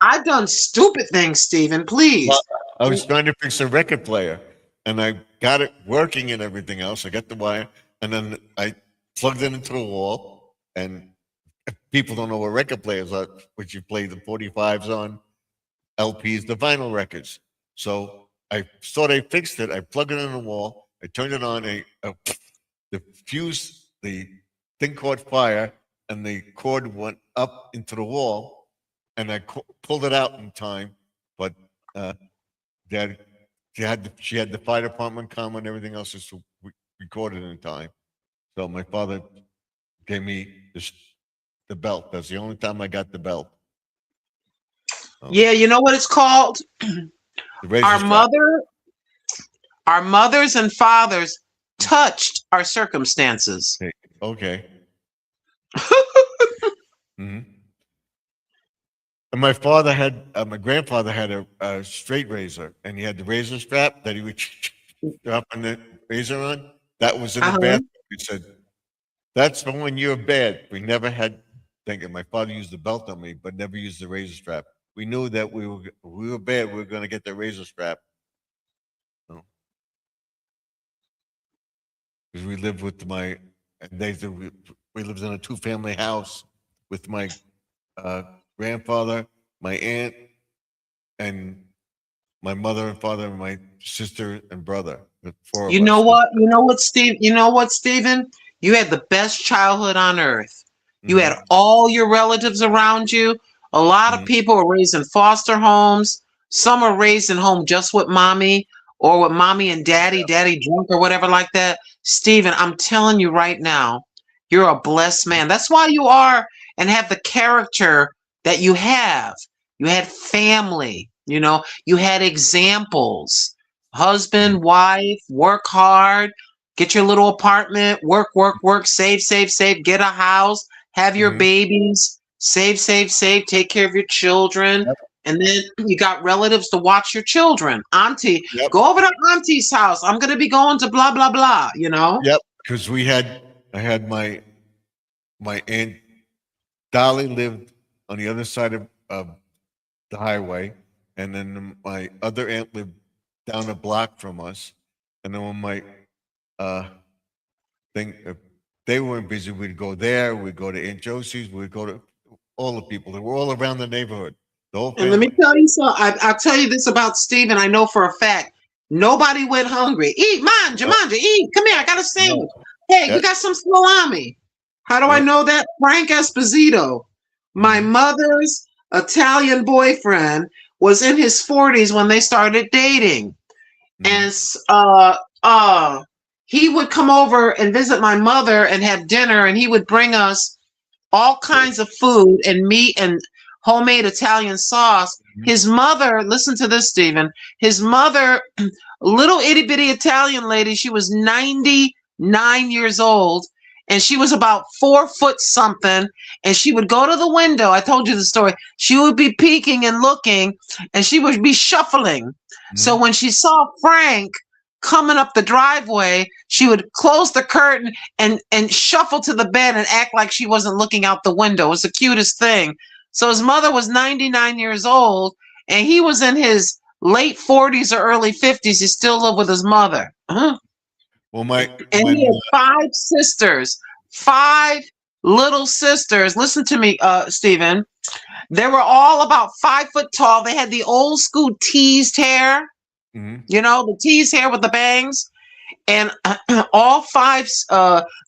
I've done stupid things, Stephen, Well, please. I was trying to fix a record player and I got it working and everything else. I got the wire and then I plugged it into the wall. And people don't know what record players are, which you play the 45s on, LPs, the vinyl records. So I thought I fixed it. I plugged it in the wall. I turned it on. The fuse, the thing caught fire, and the cord went up into the wall. And I pulled it out in time, but uh, Dad, she had the fire department come and everything else, just to record it in time. So my father gave me the belt. That's the only time I got the belt. Oh, Yeah, you know what it's called? the razor Our strap. mother, our mothers and fathers touched our circumstances. Okay. Okay. Hmm. And my grandfather had a straight razor, and he had the razor strap that he would strap the razor on. That was in the Uh-huh. bathroom. He said, "That's for when you're bad." We never had. Thinking my father used the belt on me, but never used the razor strap. We knew that we were bad. We were going to get the razor strap. So, we lived with my, and we lived in a two-family house with my grandfather, my aunt, and my mother and father, and my sister and brother. The four of You us. know what? You know what, Steve? You know what, Stephen? You had the best childhood on earth. You had all your relatives around you. A lot of people were raised in foster homes. Some are raised in home just with mommy or with mommy and daddy drunk or whatever like that. Stephen, I'm telling you right now, you're a blessed man. That's why you are and have the character that you have. You had family, you know, you had examples. Husband, wife, work hard, get your little apartment, work, save, get a house, have your babies, save, take care of your children. Yep. And then you got relatives to watch your children. Auntie, Yep. go over to Auntie's house. I'm going to be going to blah, blah, blah, you know? Yep. Because I had my aunt Dolly lived on the other side of the highway, and then my other aunt lived down a block from us. And then when my if they weren't busy, we'd go there. We'd go to Aunt Josie's. We'd go to all the people. They were all around the neighborhood. The whole And let me family. tell you something. I'll tell you this about Stephen. I know for a fact. Nobody went hungry. Eat, manja, eat. Come here. I got a sandwich. Hey, you got some salami. How do I know that? Frank Esposito, my mother's Italian boyfriend, was in his 40s when they started dating. And he would come over and visit my mother and have dinner, and he would bring us all kinds of food and meat and homemade Italian sauce. His mother, listen to this, Stephen. His mother, little itty bitty Italian lady, she was 99 years old, and she was about 4 foot something. And she would go to the window. I told you the story. She would be peeking and looking, and she would be shuffling. So when she saw Frank coming up the driveway, she would close the curtain and shuffle to the bed and act like she wasn't looking out the window. It was the cutest thing. So his mother was 99 years old, and he was in his late 40s or early 50s. He still lived with his mother. Well, And he had 5 sisters, 5 little sisters. Listen to me, Stephen. They were all about 5 foot tall. They had the old school teased hair, you know, the teased hair with the bangs. And all 5,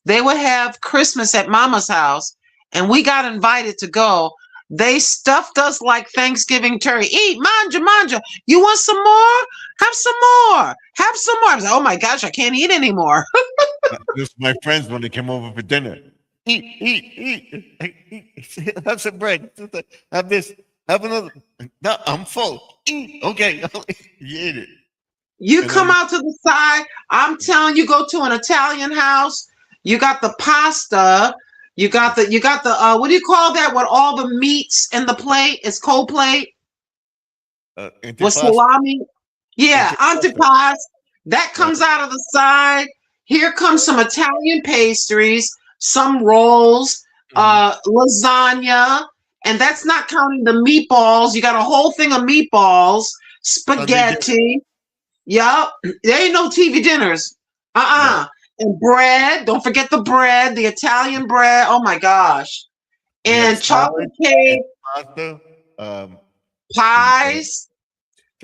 they would have Christmas at Mama's house, and we got invited to go. They stuffed us like Thanksgiving turkey. Eat, manja. You want some more? Have some more. Have some more. I was like, oh my gosh, I can't eat anymore. Just my friends when they came over for dinner. Eat. Have some bread. Have this. Have another. No, I'm full. Eat. Okay. You ate it. You come out to the side. I'm telling you, go to an Italian house. You got the pasta. You got the what do you call that? With all the meats in the plate? It's cold plate. With salami. Yeah, antipasto. That comes out of the side. Here comes some Italian pastries, some rolls, lasagna, and that's not counting the meatballs. You got a whole thing of meatballs, spaghetti. Yup. There ain't no TV dinners. No. And bread. Don't forget the bread, the Italian bread. Oh my gosh. And chocolate cake. Pasta, pies.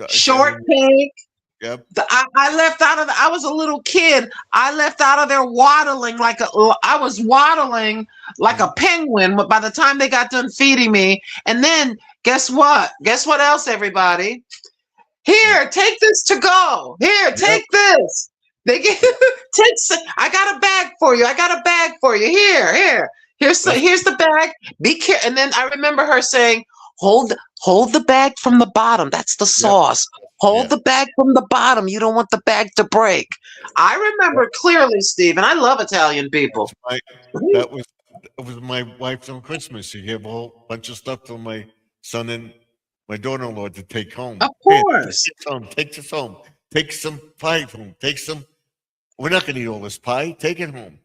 Shortcake. Yep. I left out of I was a little kid. I left out of there waddling I was waddling like a penguin by the time they got done feeding me. And then guess what? Guess what else, everybody? Here, take this to go. Here, take this. They get I got a bag for you. Here's the bag. Be careful. And then I remember her saying, hold the bag from the bottom. That's the sauce. Hold the bag from the bottom. You don't want the bag to break. I remember clearly, Steve, and I love Italian people. That was my wife's on Christmas. She gave a whole bunch of stuff to my son and my daughter-in-law to take home. Of course. Take this home. Take some pie home. Take some. We're not going to eat all this pie. Take it home.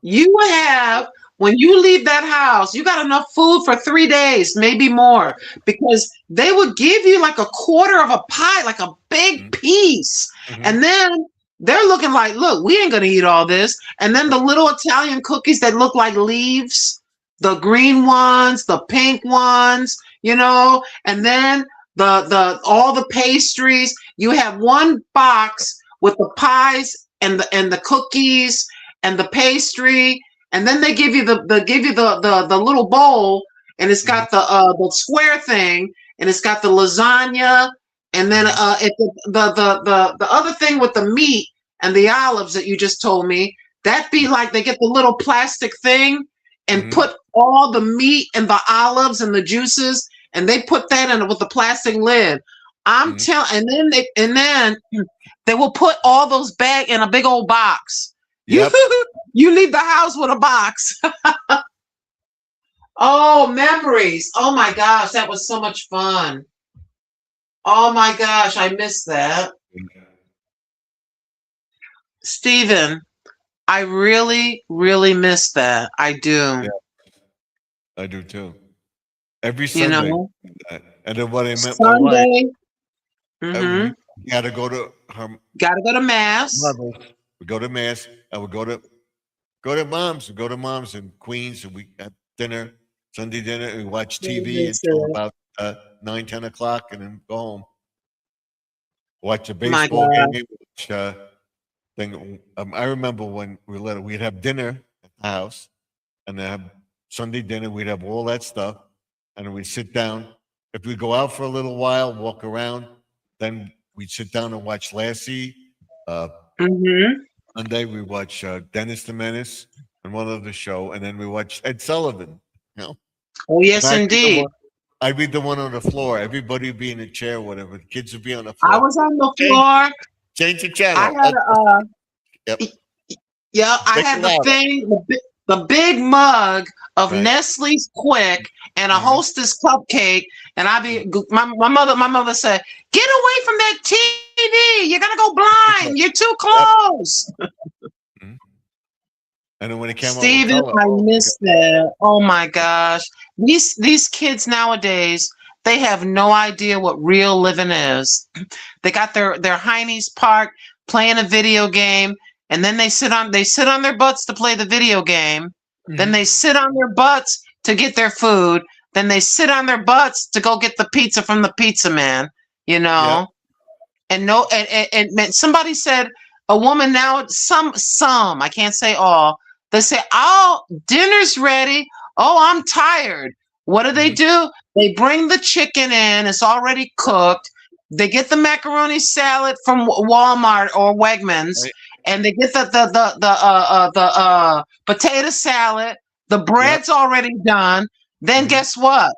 You have, when you leave that house, you got enough food for 3 days, maybe more, because they would give you like a quarter of a pie, like a big piece. And then they're looking like, look, we ain't gonna eat all this. And then the little Italian cookies that look like leaves, the green ones, the pink ones, and then the all the pastries. You have one box with the pies and the cookies and the pastry, and then they give you the little bowl, and it's got the square thing, and it's got the lasagna, and then the other thing with the meat and the olives that you just told me, that be like they get the little plastic thing and put all the meat and the olives and the juices, and they put that in with the plastic lid. I'm telling, and then they will put all those back in a big old box. Yep. You leave the house with a box. Oh, memories. Oh my gosh, that was so much fun. Oh my gosh, I missed that. Stephen, I really, really miss that. I do. Yeah, I do too. Every Sunday. And then what I met my wife, Sunday. we had to go to her Gotta go to mass. mother's. We go to mass, and we go to mom's. We go to mom's in Queens, and we have dinner, Sunday dinner, and we watch TV until about 9, 10 o'clock, and then go home. Watch a baseball game. Watch, I remember when we were little, we'd have dinner at the house, and then have Sunday dinner. We'd have all that stuff, and then we'd sit down. If we go out for a little while, walk around, then we'd sit down and watch Lassie. Monday we watch Dennis the Menace and one other show, and then we watch Ed Sullivan. Oh yes, indeed. I'd be the one on the floor. Everybody would be in a chair, whatever. The kids would be on the floor. I was on the floor. Change the channel. I had I had the thing, the big mug of Nestle's Quick and a Hostess cupcake, and my mother said, "Get away from that TV! You're gonna go blind. You're too close." And then when it came Steven, I missed that. Oh my gosh, these kids nowadays, they have no idea what real living is. They got their heinies parked playing a video game, and then they sit on their butts to play the video game. Then they sit on their butts to get their food. Then they sit on their butts to go get the pizza from the pizza man. And somebody said a woman now, some I can't say all. They say, "Oh, dinner's ready. Oh, I'm tired." What do? They bring the chicken in. It's already cooked. They get the macaroni salad from Walmart or Wegmans, and they get the potato salad. The bread's already done. Then guess what?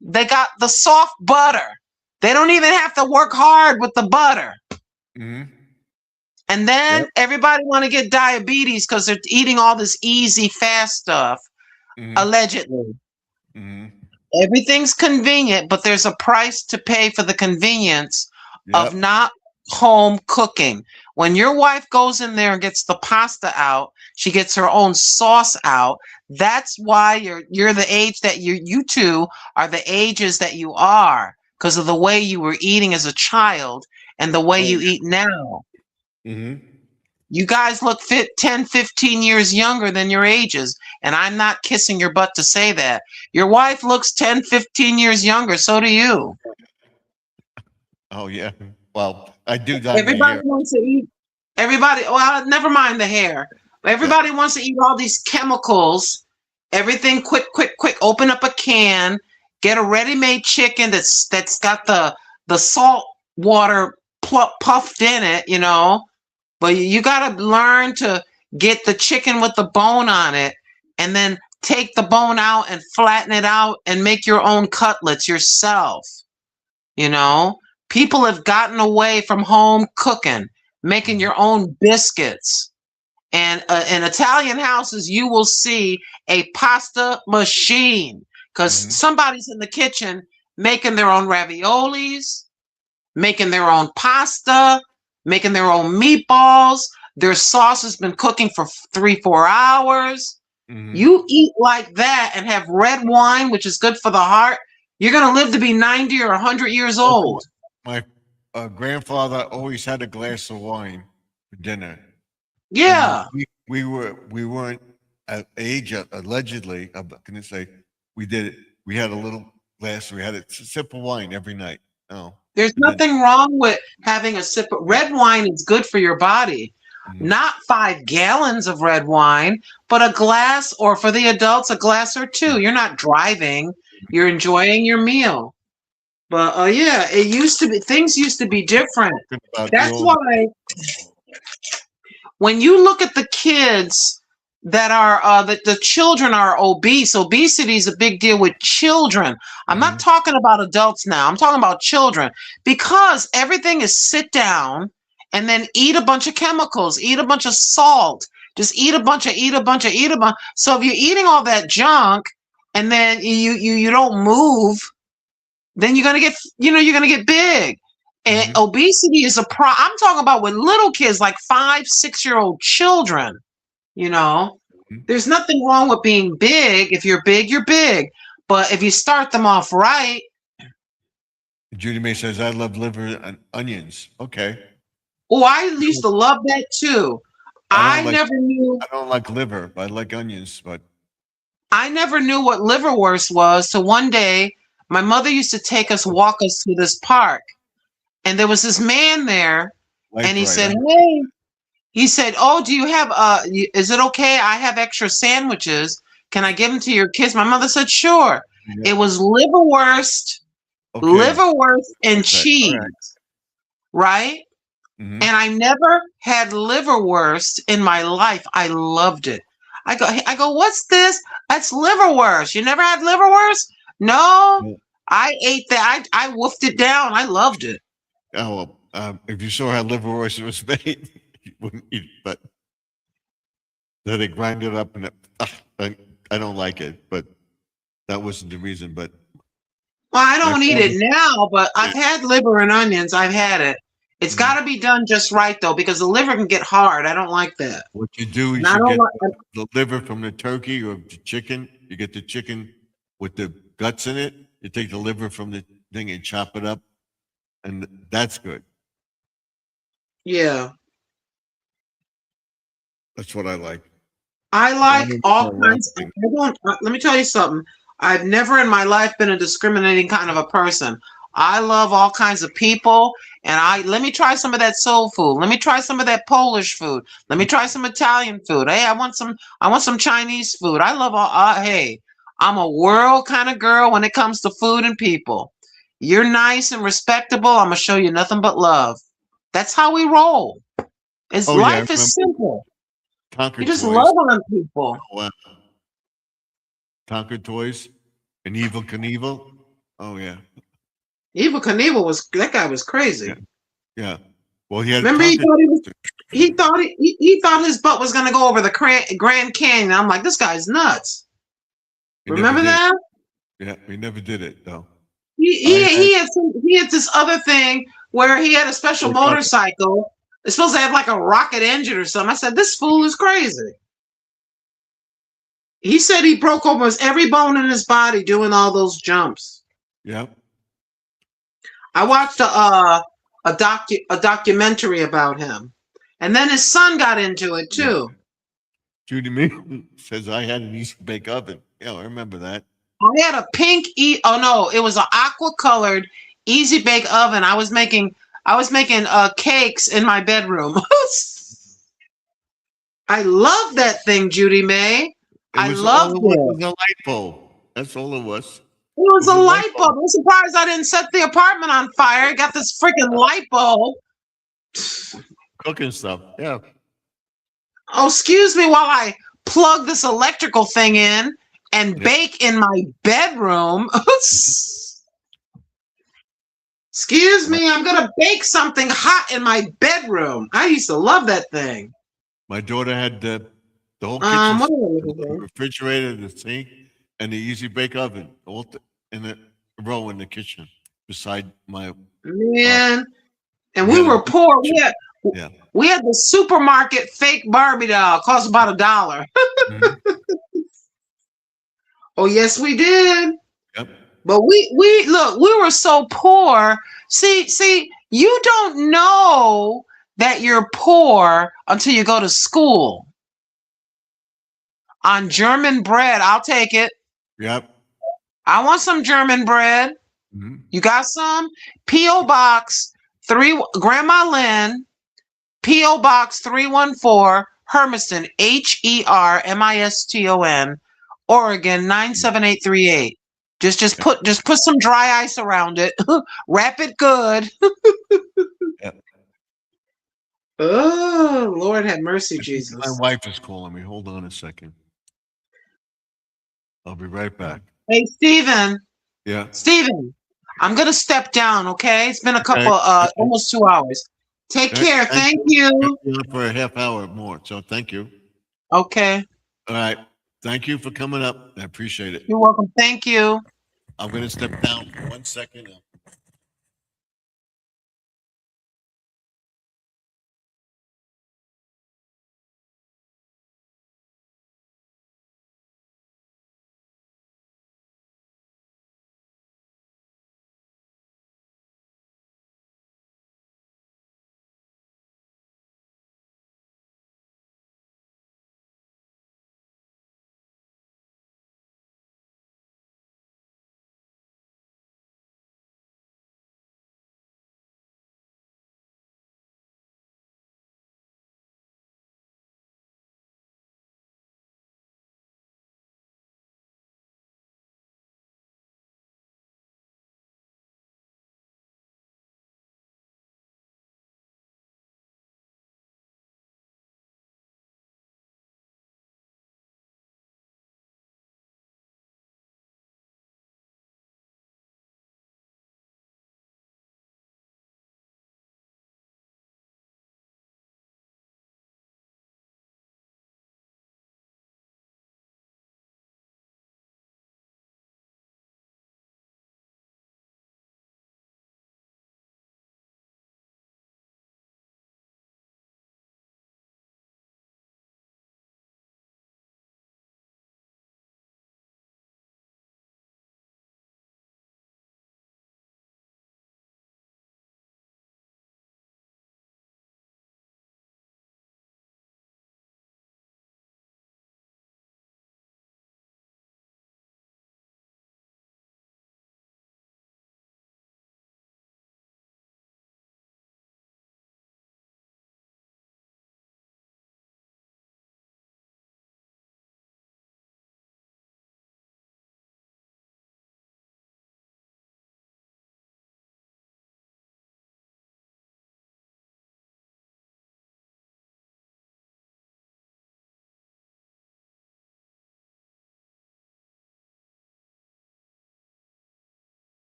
They got the soft butter. They don't even have to work hard with the butter. And then everybody want to get diabetes because they're eating all this easy, fast stuff, allegedly. Everything's convenient, but there's a price to pay for the convenience of not home cooking. When your wife goes in there and gets the pasta out, she gets her own sauce out. That's why you're the age that you two are the ages that you are, because of the way you were eating as a child and the way you eat now. You guys look 10, 15 years younger than your ages. And I'm not kissing your butt to say that. Your wife looks 10, 15 years younger. So do you. Oh, yeah. Well, I do that. Everybody wants to eat. Well, never mind the hair. Everybody wants to eat all these chemicals. Everything quick. Open up a can. Get a ready-made chicken that's got the salt water puffed in it, But you got to learn to get the chicken with the bone on it, and then take the bone out and flatten it out and make your own cutlets yourself. People have gotten away from home cooking, making your own biscuits. And in Italian houses, you will see a pasta machine because somebody's in the kitchen making their own raviolis, making their own pasta, making their own meatballs. Their sauce has been cooking for 3-4 hours. You eat like that and have red wine, which is good for the heart. You're going to live to be 90 or 100 years old. My grandfather always had a glass of wine for dinner. Yeah. And we weren't at age allegedly. I'm not gonna say we did it. We had a little glass. We had a sip of wine every night. Oh, There's and then nothing wrong with having a sip of red wine is good for your body. mhm, Not 5 gallons of red wine, but a glass, or for the adults, a glass or two. You're not driving. You're enjoying your meal. But yeah, it used to be, things used to be different. talking about the That's old. why when you look at the kids that are the children are obese, obesity is a big deal with children. I'm not Mhm, talking about adults now. I'm talking about children, because everything is sit down and then eat a bunch of chemicals, eat a bunch of salt, just eat a bunch of, eat a bunch of, eat a bunch. So if you're eating all that junk and then you don't move, then you're gonna get, you're gonna get big. And mhm, obesity is a I'm talking about with little kids, like 5, 6-year-old children. You know, mhm. there's nothing wrong with being big. If you're big, you're big. But if you start them off right, Judy May says, "I love liver and onions." Okay, oh, I used to love that too. I don't I like never knew. I don't like liver. I like onions, but I never knew what liverwurst was. So one day, my mother used to walk us to this park, and there was this man there, light and he bright. said, "Hey," he said, "Oh, do you have is it okay? I have extra sandwiches. Can I give them to your kids?" My mother said, "Sure." Yeah. It was liverwurst, Okay. and Okay. All cheese, right. right? Mm-hmm. And I never had liverwurst in my life. I loved it. I go, "What's this?" "That's liverwurst. You never had liverwurst?" "No." I ate that. I wolfed it down. I loved it. Oh, well, if you saw how liverwurst was made, you wouldn't eat it. But then they grind it up, and I don't like it. But that wasn't the reason. But Well, I my don't eat father it now, but I've did. had liver and onions. I've had it. It's Mhm. got to be done just right, though, because the liver can get hard. I don't like that. What you do And is I you don't get like. the liver from the turkey or the chicken. You get the chicken with the guts in it. You take the liver from the thing and chop it up, and that's good. Yeah, That's what I like. I I like don't all know one kinds. thing. I don't. Let me tell you something. I've never in my life been a discriminating kind of a person. I love all kinds of people, and let me try some of that soul food. Let me try some of that Polish food. Let me try some Italian food. Hey, I want some. I want some Chinese food. I love all. Hey, I'm a world kind of girl when it comes to food and people. You're nice and respectable, I'm gonna show you nothing but love. That's how we roll. It's Oh yeah, I life is remember simple. You Concord just toys. love on people. Oh, Concord toys and Evil Knievel. Oh yeah, Eva Knievel was that guy was yeah, crazy. yeah. Well, he had Remember, he Concord. thought he thought his butt was gonna go over the Grand Canyon. I'm like, this guy's nuts. We never Remember did it. that? Yeah, we never did it though. He I he had he had he had this other thing where he had a special or Concord. motorcycle. It's supposed to have like a rocket engine or something. I said, this fool is crazy. He said he broke almost every bone in his body doing all those jumps. Yeah, I watched a documentary about him, and then his son got into it yeah. too. Judy Me says I had an East Bake Oven. Yeah, I remember that. I had a pink oh no, it was an aqua colored easy bake oven. I was making cakes in my bedroom. I love that thing, Judy May. It I was all loved it was it. was a light bulb. That's all it was. It It was was a a light light bulb. bulb. I'm surprised I didn't set the apartment on fire. I got this freaking light bulb. Cooking stuff. Yeah. Oh, excuse me while I plug this electrical thing in and Yep. bake in my bedroom. Mhm. Excuse My, me, I'm gonna bake something hot in my bedroom. I used to love that thing. my daughter had the whole kitchen, What am I the looking for? refrigerator, the sink, and the Easy Bake Oven, in a row in the kitchen beside my bar. Man, and We we had a were big poor. kitchen. Yeah. We had the supermarket fake Barbie doll, cost about $1. Mhm. Oh yes, we did. Yep. But we were so poor. See, you don't know that you're poor until you go to school. On German bread, I'll take it. Yep. I want some German bread. Mhm. You got some? P.O. Box 3, Grandma Lynn, P.O. Box 314, Hermiston, Hermiston, Oregon 97838. Just put some dry ice around it. Wrap it good. Yep. Oh, Lord have mercy, My Jesus. wife is calling me. Hold on a second. I'll be right back. Hey, Stephen, Yeah. I'm gonna step down, okay? It's been a Okay. couple, almost 2 hours. Take care. Thank Thank you. you for a half hour more. So thank you. Okay. All right. Thank you for coming up. I appreciate it. You're welcome. Thank you. I'm going to step down for 1 second.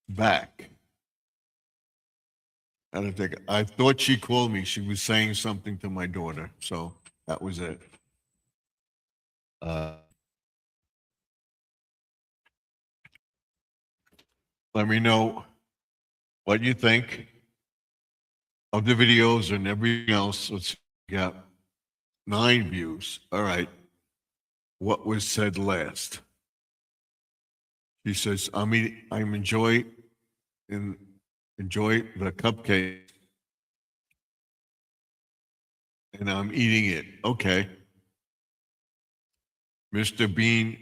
back. I don't think, I thought she called me. She was saying something to my daughter, so that was it. Let me know what you think of the videos and everything else. Let's see, we got 9 views. All right. What was said last? She says, I'm enjoy the cupcake and I'm eating it. Okay. Mr. Bean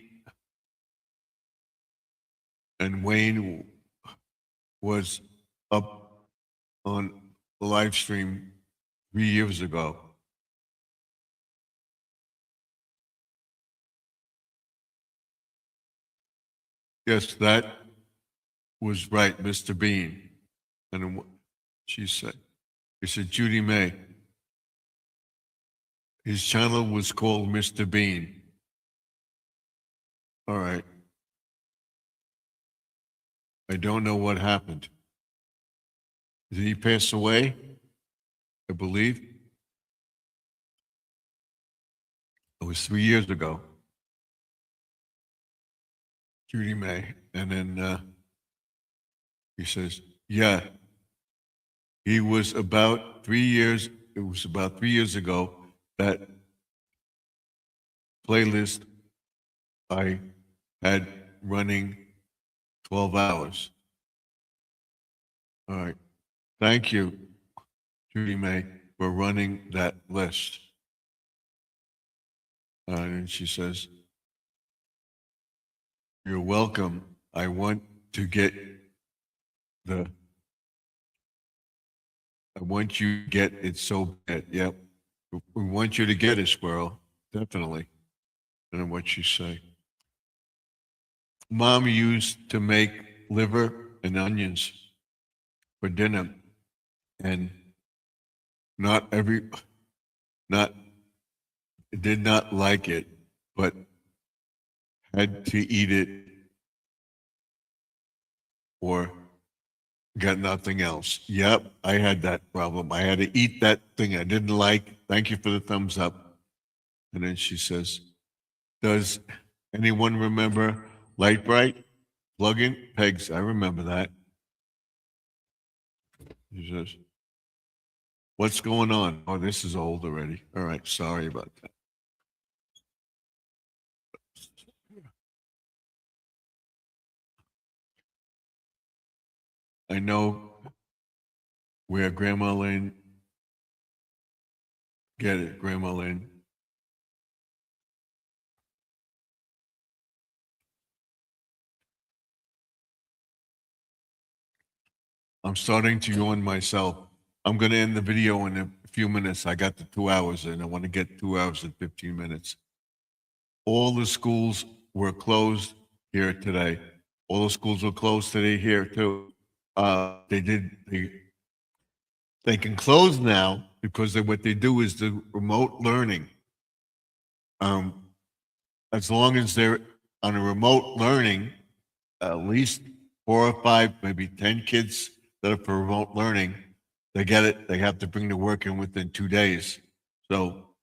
and Wayne was up on the live stream 3 years ago. Yes, that was right, Mr. Bean. And then she said, Judy May. His channel was called Mr. Bean. All right. I don't know what happened. Did he pass away? I believe. It was 3 years ago. Judy May. And then he says, yeah, he was about 3 years, it was about 3 years ago that playlist I had running 12 hours. All right. Thank you, Judy May, for running that list. And she says, you're welcome. I want to get I want you to get it so bad. Yep. We want you to get it, squirrel. Definitely. And then what she say? Mom used to make liver and onions for dinner, and not did not like it, but had to eat it or got nothing else. Yep, I had that problem. I had to eat that thing I didn't like. Thank you for the thumbs up. And then she says, does anyone remember Light Bright? Plug-in pegs. I remember that. She says, what's going on? Oh, this is old already. All right, sorry about that. I know where Grandma Lynn, get it, Grandma Lynn. I'm starting to yawn myself. I'm going to end the video in a few minutes. I got the 2 hours in. I want to get 2 hours and 15 minutes. All the schools were closed here today. All the schools were closed today here too. They can close now because what they do is the remote learning. As long as they're on a remote learning, at least 4 or 5, maybe 10 kids that are for remote learning, they get it. They have to bring the work in within 2 days. So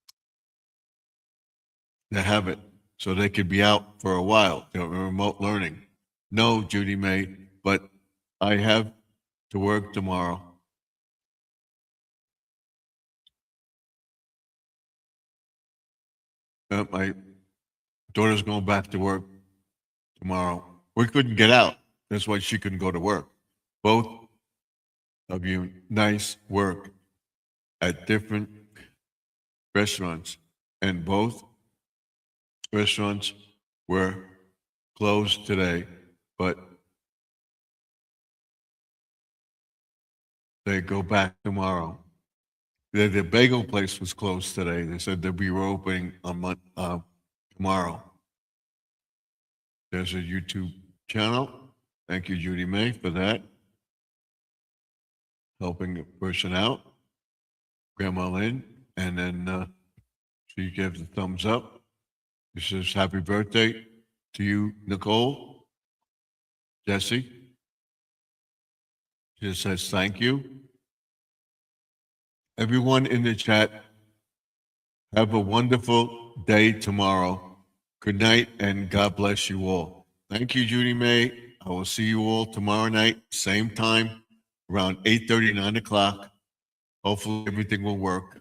they have it. So they could be out for a while. They're remote learning. No, Judy May, but I have to work tomorrow. My daughter's going back to work tomorrow. We couldn't get out. That's why she couldn't go to work. Both of you, nice work at different restaurants, and both restaurants were closed today, but they go back tomorrow. The bagel place was closed today. They said they'll be reopening on tomorrow. There's a YouTube channel. Thank you, Judy May, for that. Helping a person out. Grandma Lynn. And then she gives a thumbs up. She says, happy birthday to you, Nicole, Jesse. Just says thank you. Everyone in the chat, have a wonderful day tomorrow. Good night and God bless you all. Thank you, Judy May. I will see you all tomorrow night, same time, around 8:30, 9 o'clock. Hopefully everything will work.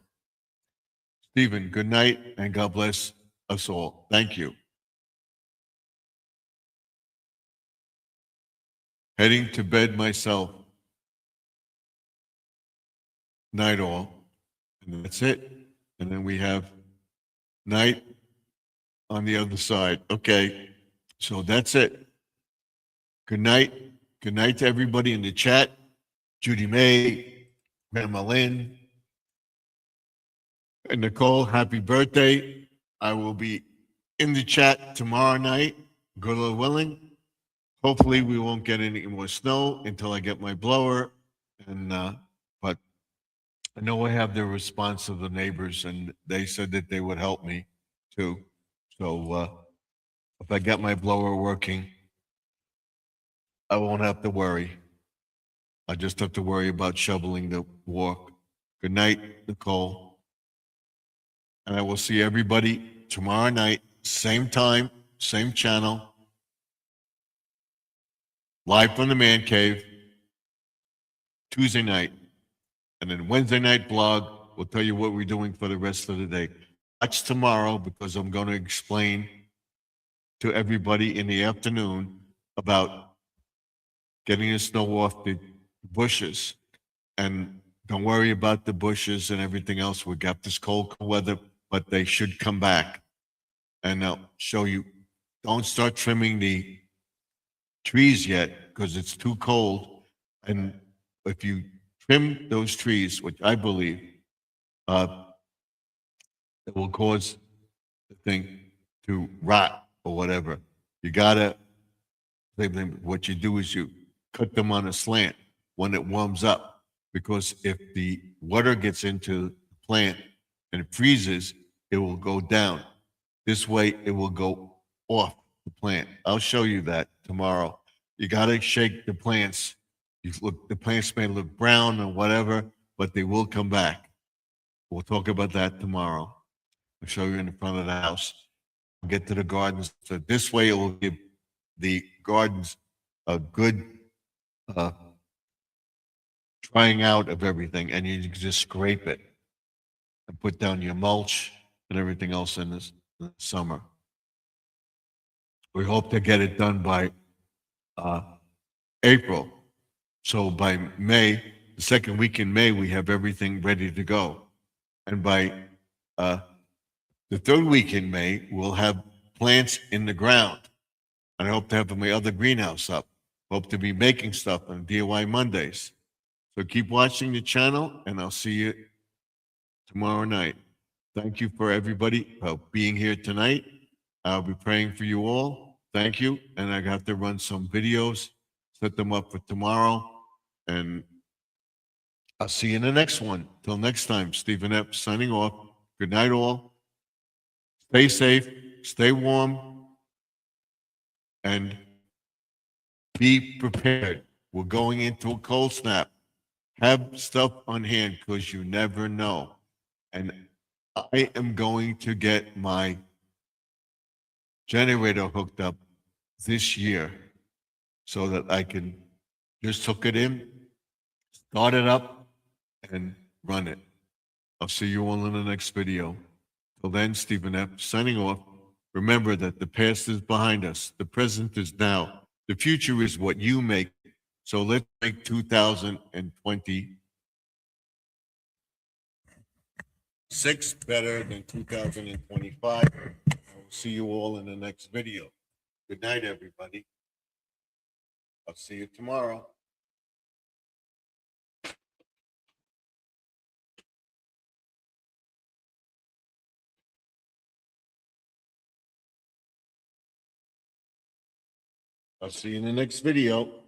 Stephen, good night and God bless us all. Thank you. Heading to bed myself. Night all. And that's it. And then we have night on the other side. Okay. So that's it. Good night. Good night to everybody in the chat. Judy May, Grandma Lynn, and Nicole, happy birthday. I will be in the chat tomorrow night, good Lord willing. Hopefully we won't get any more snow until I get my blower. And but I know I have the response of the neighbors, and they said that they would help me too. So if I get my blower working, I won't have to worry. I just have to worry about shoveling the walk. Good night, Nicole. And I will see everybody tomorrow night, same time, same channel, live from the man cave, Tuesday night. And then Wednesday night blog will tell you what we're doing for the rest of the day. Watch tomorrow because I'm going to explain to everybody in the afternoon about getting the snow off the bushes. And don't worry about the bushes and everything else. We got this cold weather, but they should come back. And I'll show you. Don't start trimming the trees yet because it's too cold. And if you trim those trees, which I believe, it will cause the thing to rot or whatever. You gotta, what you do is you cut them on a slant when it warms up, because if the water gets into the plant and it freezes, it will go down. This way, it will go off the plant. I'll show you that tomorrow. You gotta shake the plants. The plants may look brown or whatever, but they will come back. We'll talk about that tomorrow. I'll show you in the front of the house. We'll get to the gardens. So this way, it will give the gardens a good trying out of everything, and you can just scrape it and put down your mulch and everything else in this summer. We hope to get it done by April. So by May, the second week in May, we have everything ready to go. And by the third week in May, we'll have plants in the ground. And I hope to have my other greenhouse up. Hope to be making stuff on DIY Mondays. So keep watching the channel, and I'll see you tomorrow night. Thank you for everybody for being here tonight. I'll be praying for you all. Thank you. And I have to run some videos, set them up for tomorrow. And I'll see you in the next one. Till next time, Stephen Epps signing off. Good night, all. Stay safe, stay warm, and be prepared. We're going into a cold snap. Have stuff on hand because you never know. And I am going to get my generator hooked up this year so that I can just hook it in, start it up, and run it. I'll see you all in the next video. Till then, Stephen F. signing off. Remember that the past is behind us. The present is now. The future is what you make. So let's make 2026 better than 2025. I will see you all in the next video. Good night, everybody. I'll see you tomorrow. I'll see you in the next video.